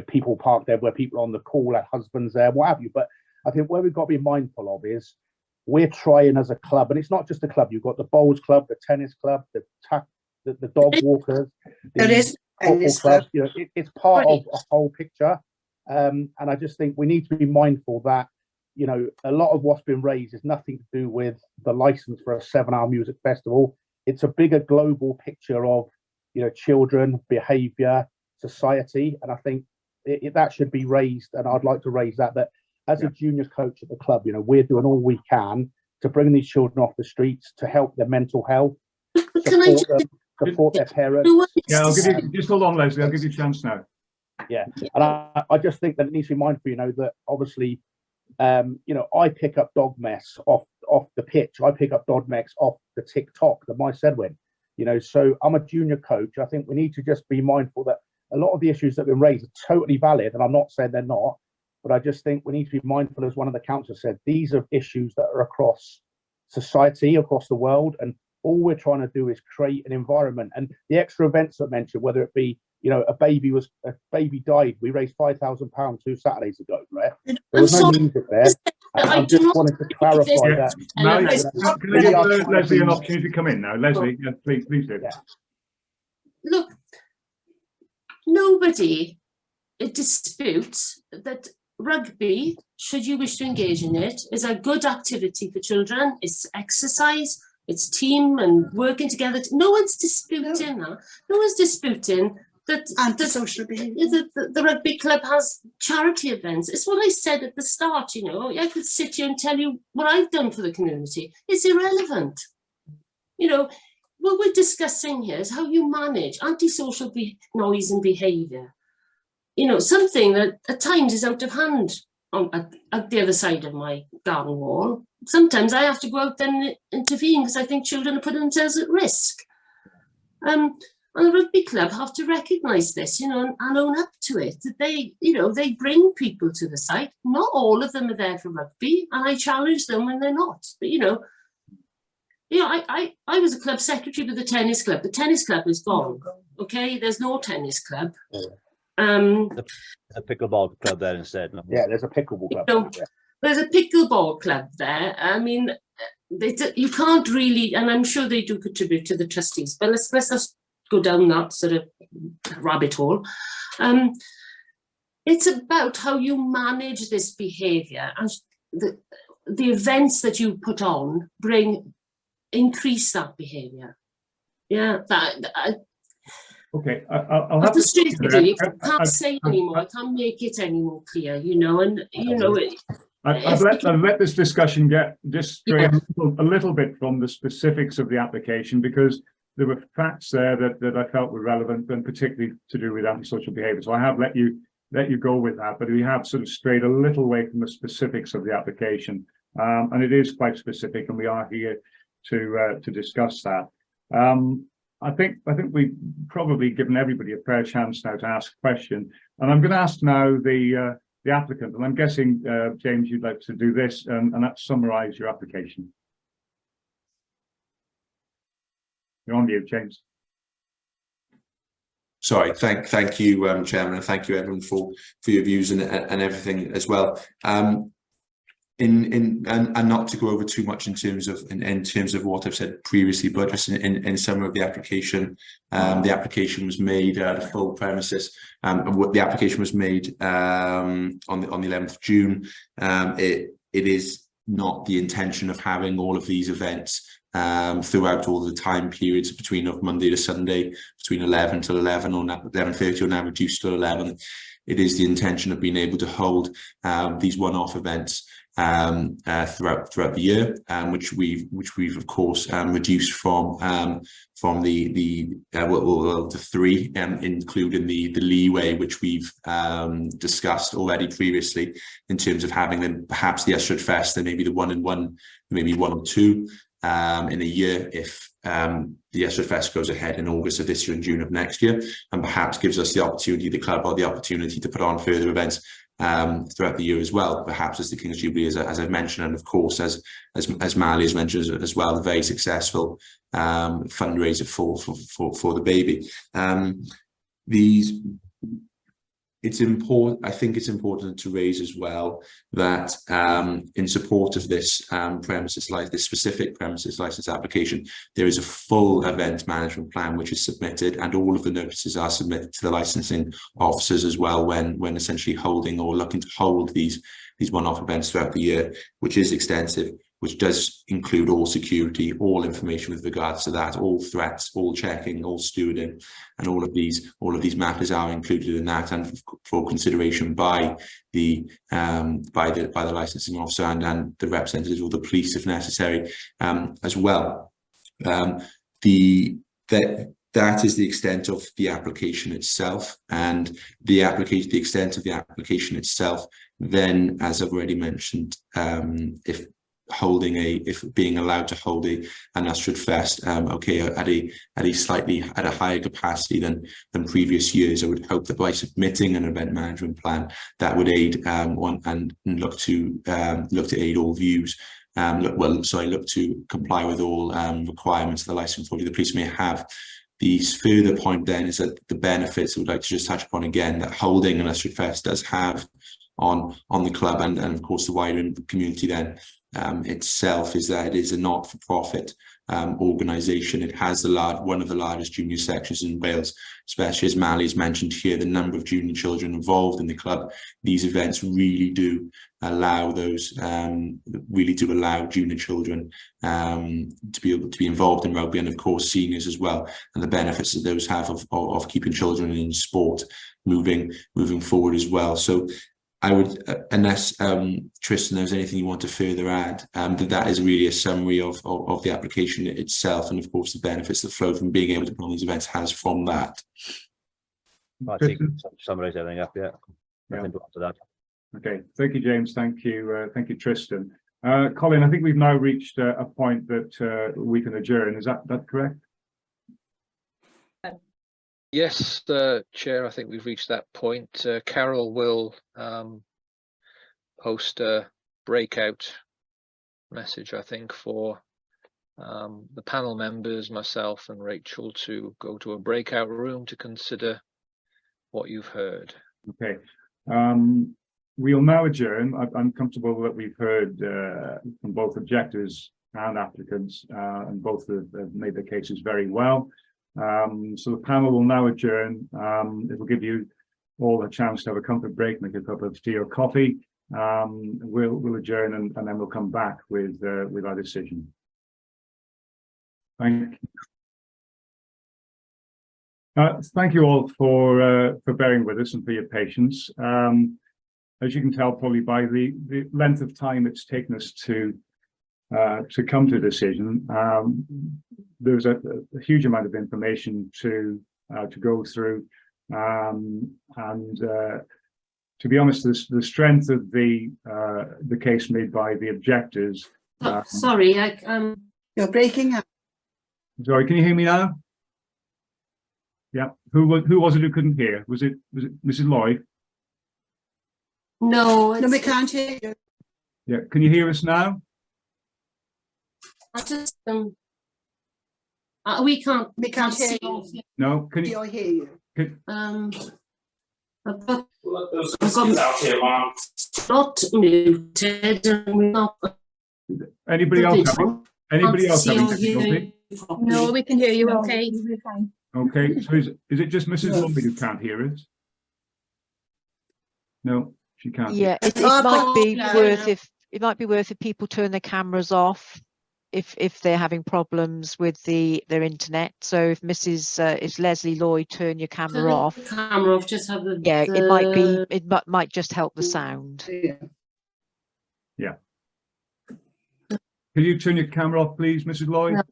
people parked there where people on the call had husbands there, what have you. But I think where we've got to be mindful of is we're trying as a club, and it's not just a club. You've got the bowls club, the tennis club, the dog walkers, the football club. You know, it's part of a whole picture. And I just think we need to be mindful that, you know, a lot of what's been raised is nothing to do with the license for a 7-hour music festival. It's a bigger global picture of, you know, children, behaviour, society, and I think that should be raised. And I'd like to raise that as a junior coach at the club, you know, we're doing all we can to bring these children off the streets, to help their mental health, support their parents. Yeah, I'll give you, just hold on, Leslie, I'll give you a chance now. Yeah, and I just think that it needs to be mindful, you know, that obviously, you know, I pick up dog mess off the pitch. I pick up dog mess off the TikTok that my said win. You know, so I'm a junior coach. I think we need to just be mindful that a lot of the issues that have been raised are totally valid, and I'm not saying they're not, but I just think we need to be mindful, as one of the councillors said, these are issues that are across society, across the world, and all we're trying to do is create an environment. And the extra events that I mentioned, whether it be, you know, a baby died, we raised £5,000 2 Saturdays ago, right? There was no music there. I just wanted to clarify that. Now, can I give Leslie an opportunity to come in now? Leslie, yeah, please do. Yeah. Look, nobody disputes that rugby, should you wish to engage in it, is a good activity for children. It's exercise, it's team and working together. No one's disputing that. No one's disputing that the rugby club has charity events. It's what I said at the start, you know. I could sit here and tell you what I've done for the community. It's irrelevant. You know, what we're discussing here is how you manage antisocial noise and behaviour. You know, something that at times is out of hand at the other side of my garden wall. Sometimes I have to go out there and intervene because I think children are putting themselves at risk. And the rugby club have to recognise this, you know, and own up to it. That they, you know, they bring people to the site. Not all of them are there for rugby, and I challenge them when they're not. But you know, I was a club secretary with the tennis club. The tennis club is gone. Okay, there's no tennis club. A pickleball club there instead. No? Yeah, there's a pickleball club. You know, there's a pickleball club there. I mean, you can't really, and I'm sure they do contribute to the trustees. But let's just go down that sort of rabbit hole. It's about how you manage this behaviour, and the events that you put on increase that behaviour. Yeah, okay, I'll have to straight I can't say anymore. I can't make it any more clear, you know. And you know, I've let this discussion get just stray a little bit from the specifics of the application, because there were facts there that I felt were relevant, and particularly to do with antisocial behaviour. So I have let you go with that, but we have sort of strayed a little away from the specifics of the application, and it is quite specific, and we are here to discuss that. I think we've probably given everybody a fair chance now to ask a question, and I'm going to ask now the applicant, and I'm guessing James, you'd like to do this, and that's summarise your application. You're on mute, James. Sorry, thank you, Chairman, and thank you everyone for your views and everything as well. And not to go over too much in terms of what I've said previously, but just in some of the application, the application was made the full premises, and what the application was made on the 11th of June. It is not the intention of having all of these events throughout all the time periods between Monday to Sunday, between 11 till 11 or 11:30 or now reduced to 11. It is the intention of being able to hold these one-off events throughout the year, which we've of course reduced from the 3, including the leeway which we've discussed already previously in terms of having them perhaps the Ystrad Fest and maybe the 1 and 1, maybe 1 or 2 in a year if the Ystrad Fest goes ahead in August of this year and June of next year, and perhaps gives us the opportunity, the club, or the opportunity to put on further events throughout the year as well, perhaps as the King's Jubilee, as I've mentioned, and of course as Mali has mentioned as well, the very successful fundraiser for the baby. It's important. I think it's important to raise as well that in support of this this specific premises license application, there is a full event management plan which is submitted, and all of the notices are submitted to the licensing officers as well when essentially holding or looking to hold these one-off events throughout the year, which is extensive, which does include all security, all information with regards to that, all threats, all checking, all stewarding, and all of these matters are included in that, and for consideration by the licensing officer and the representatives or the police if necessary, as well. That is the extent of the application itself, and the extent of the application itself. Then, as I've already mentioned, if being allowed to hold an Ystrad Fest, okay, at a higher capacity than previous years, I would hope that by submitting an event management plan, that would aid and look to aid all views. Look to comply with all requirements the licensing authority, the police may have. The further point then is that the benefits I would like to just touch upon again that holding an Ystrad Fest does have on the club and of course the wider community then itself, is that it is a not-for-profit organisation. It has one of the largest junior sections in Wales, especially as Mali has mentioned here, the number of junior children involved in the club. These events really do allow junior children to be able to be involved in rugby, and of course seniors as well, and the benefits that those have of keeping children in sport moving forward as well. So I would, unless Tristan, there's anything you want to further add, that is really a summary of the application itself, and of course the benefits that flow from being able to put on these events has from that. I think summarise everything up. Yeah, nothing to add to that. Okay, thank you, James. Thank you, Tristan. Colin, I think we've now reached a point that we can adjourn. Is that correct? Yes, Chair, I think we've reached that point. Carol will post a breakout message, I think, for the panel members, myself and Rachel, to go to a breakout room to consider what you've heard. Okay. We'll now adjourn. I'm comfortable that we've heard from both objectors and applicants, and both have made their cases very well. So the panel will now adjourn. It will give you all a chance to have a comfort break, make a cup of tea or coffee. We'll adjourn and then we'll come back with our decision. Thank you. Thank you all for bearing with us and for your patience. As you can tell, probably by the length of time it's taken us to come to a decision, there's a huge amount of information to go through, and to be honest, the strength of the case made by the objectors. Sorry, you're breaking up. Sorry, can you hear me now? Yeah. Who was it who couldn't hear? Was it Mrs. Lloyd? No, No, we can't hear you. Yeah. Can you hear us now? I just we can't hear see you. No. Can you? I hear you. I've got not muted and we're not. Anybody else? Anybody else having difficulty? No, we can hear you. Okay. Okay. So is it just Mrs. Lloyd who can't hear us? No, she can't. Yeah, it might be worth it might be worth if people turn their cameras off if they're having problems with their internet. So if if Leslie Lloyd, turn your camera off. The camera off, just have the. Yeah, it might just help the sound. Yeah. Can you turn your camera off, please, Mrs. Lloyd? No,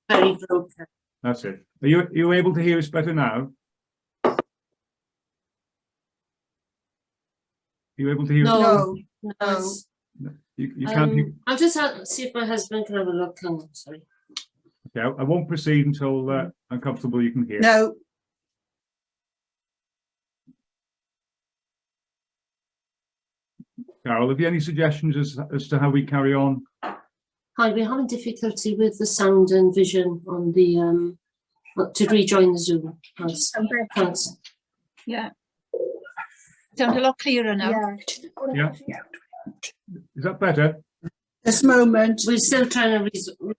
very broken. That's it. Are you able to hear us better now? Are you able to hear us? No. You can't. I'll just see if my husband can have a look. Hang on, sorry. Okay, I won't proceed until I'm comfortable you can hear. No. Carol, have you any suggestions as to how we carry on? Hi, we're having difficulty with the sound and vision on the to rejoin the Zoom. Thanks. Yeah. Sounds a lot clearer now. Yeah. Is that better? This moment. We're still trying to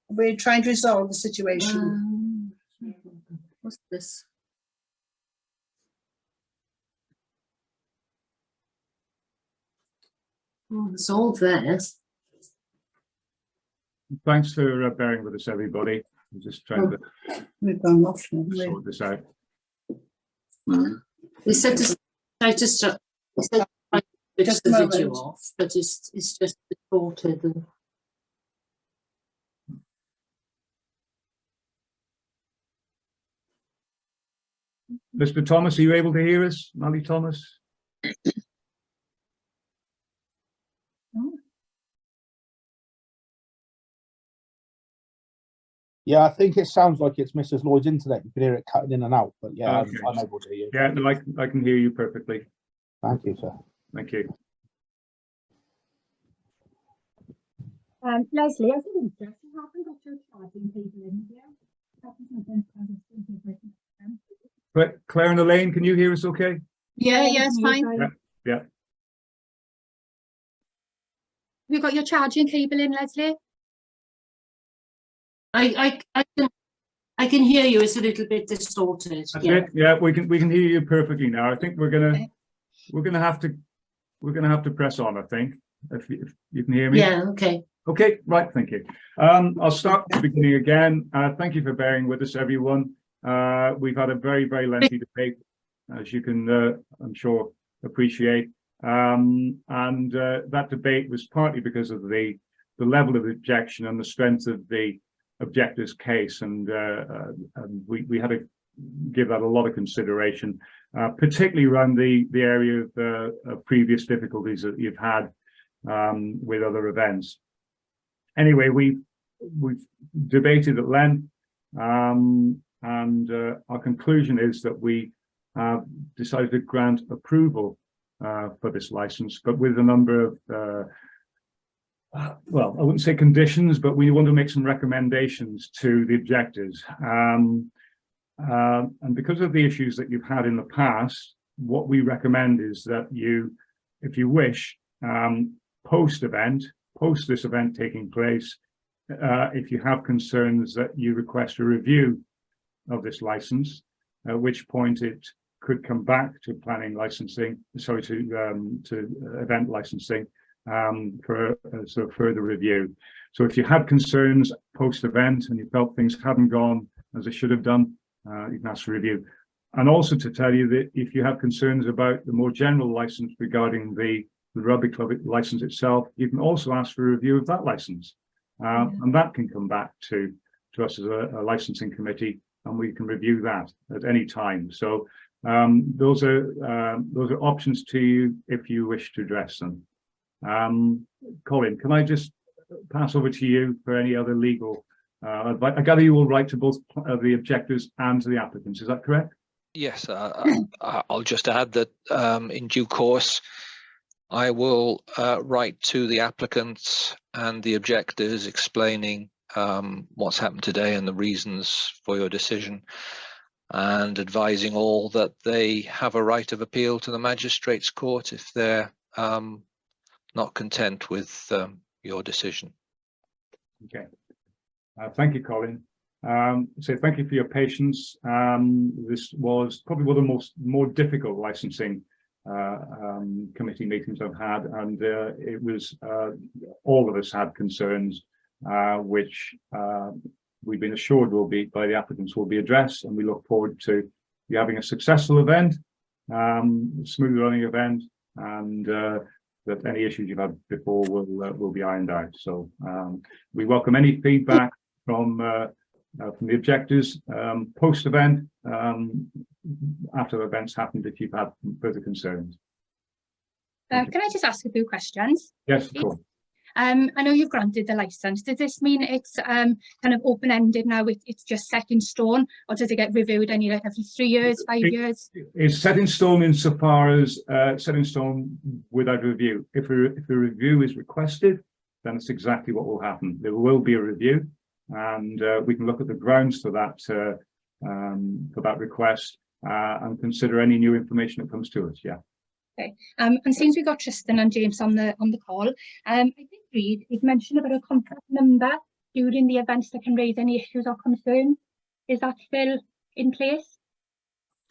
we're trying to resolve the situation. What's this? Oh, it's all there. Thanks for bearing with us, everybody. I'm just trying to We've gone off now. sort this out. We said to try to start. We said try to switch Just the a video moment. off, but it's just distorted. And Mr. Thomas, are you able to hear us? Mally Thomas? Yeah, I think it sounds like it's Mrs. Lloyd's internet. You can hear it cutting in and out, but yeah, Okay. I'm able to hear you. Yeah, no, I can hear you perfectly. Thank you, sir. Thank you. Leslie, I think you haven't got your charging cable in here. But Claire and Elaine, can you hear us okay? Yeah, it's fine. Yeah. Have you got your charging cable in, Leslie? I can hear you. It's a little bit distorted. That's it. Yeah, we can hear you perfectly now. I think we're gonna have to press on, I think, if you can hear me. Yeah, okay. Okay, right, thank you. I'll start at the beginning again. Thank you for bearing with us, everyone. We've had a very, very lengthy debate, as you can, I'm sure, appreciate. That debate was partly because of the level of objection and the strength of the objector's case, and we had to give that a lot of consideration, particularly around the area of previous difficulties that you've had with other events. Anyway, we've debated at length, and our conclusion is that we decided to grant approval for this license, but with a number of well, I wouldn't say conditions, but we want to make some recommendations to the objectors. And because of the issues that you've had in the past, what we recommend is that you, if you wish, post this event taking place, if you have concerns, that you request a review of this license, at which point it could come back to planning licensing, sorry, to event licensing, for a sort of further review. So if you had concerns post-event and you felt things hadn't gone as they should have done, you can ask for review. And also to tell you that if you have concerns about the more general license regarding the rugby club license itself, you can also ask for a review of that license. And that can come back to us as a licensing committee, and we can review that at any time. So those are options to you if you wish to address them. Colin, can I just pass over to you for any other legal I gather you will write to both the objectors and to the applicants. Is that correct? Yes, I'll just add that in due course, I will write to the applicants and the objectors explaining what's happened today and the reasons for your decision, and advising all that they have a right of appeal to the magistrates' court if they're not content with your decision. Okay. Thank you, Colin. So thank you for your patience. This was probably one of the more difficult licensing committee meetings I've had, and it was all of us had concerns which we've been assured will be by the applicants will be addressed, and we look forward to you having a successful event, smooth running event, and that any issues you've had before will be ironed out. So we welcome any feedback from the objectors post event, after the events happened, if you've had further concerns. Can I just ask a few questions? Yes, of course. I know you've granted the license. Does this mean it's kind of open-ended now? It's just set in stone, or does it get reviewed any like every 3 years, 5 years? It's set in stone insofar as set in stone without review. If a review is requested, then it's exactly what will happen. There will be a review, and we can look at the grounds for that request and consider any new information that comes to us. Yeah. Okay. And since we got Tristan and James on the call, I did read it mentioned about a contact number during the events that can raise any issues or concerns. Is that still in place?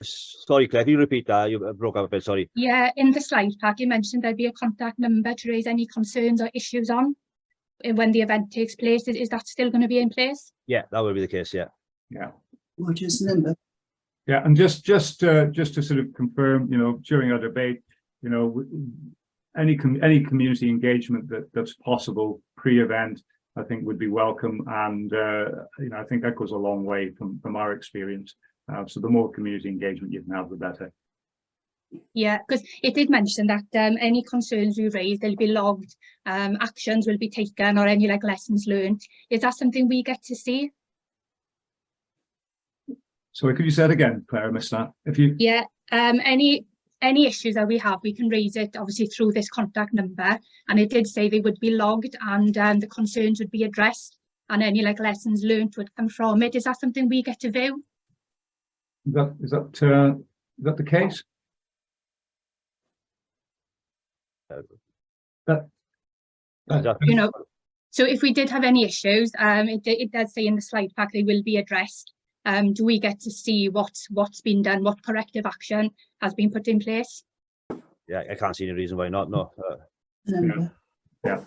Sorry, Claire, if you repeat that, you broke up a bit, sorry. Yeah, in the slide pack, you mentioned there'd be a contact number to raise any concerns or issues on when the event takes place. Is that still going to be in place? Yeah, that will be the case, yeah. Yeah. What is the number? Yeah, and just to sort of confirm, during our debate, any community engagement that's possible pre-event, I think would be welcome, and I think that goes a long way from our experience. So the more community engagement you can have, the better. Yeah, because it did mention that any concerns we raise, they'll be logged, actions will be taken, or any like lessons learned. Is that something we get to see? Sorry, could you say it again, Claire? I missed that. Yeah, any issues that we have, we can raise it obviously through this contact number, and it did say they would be logged, and the concerns would be addressed, and any like lessons learned would come from it. Is that something we get to view? Is that the case? So if we did have any issues, it does say in the slide pack they will be addressed. Do we get to see what's been done, what corrective action has been put in place? Yeah, I can't see any reason why not, no. Yeah.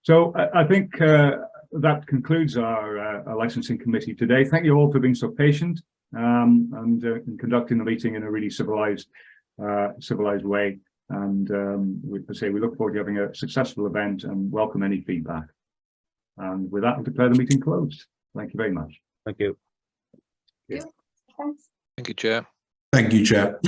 So I think that concludes our licensing committee today. Thank you all for being so patient and conducting the meeting in a really civilized way. And we look forward to having a successful event and welcome any feedback. And with that, I'll declare the meeting closed. Thank you very much. Thank you. Thank you, Chair. Thank you, Chair.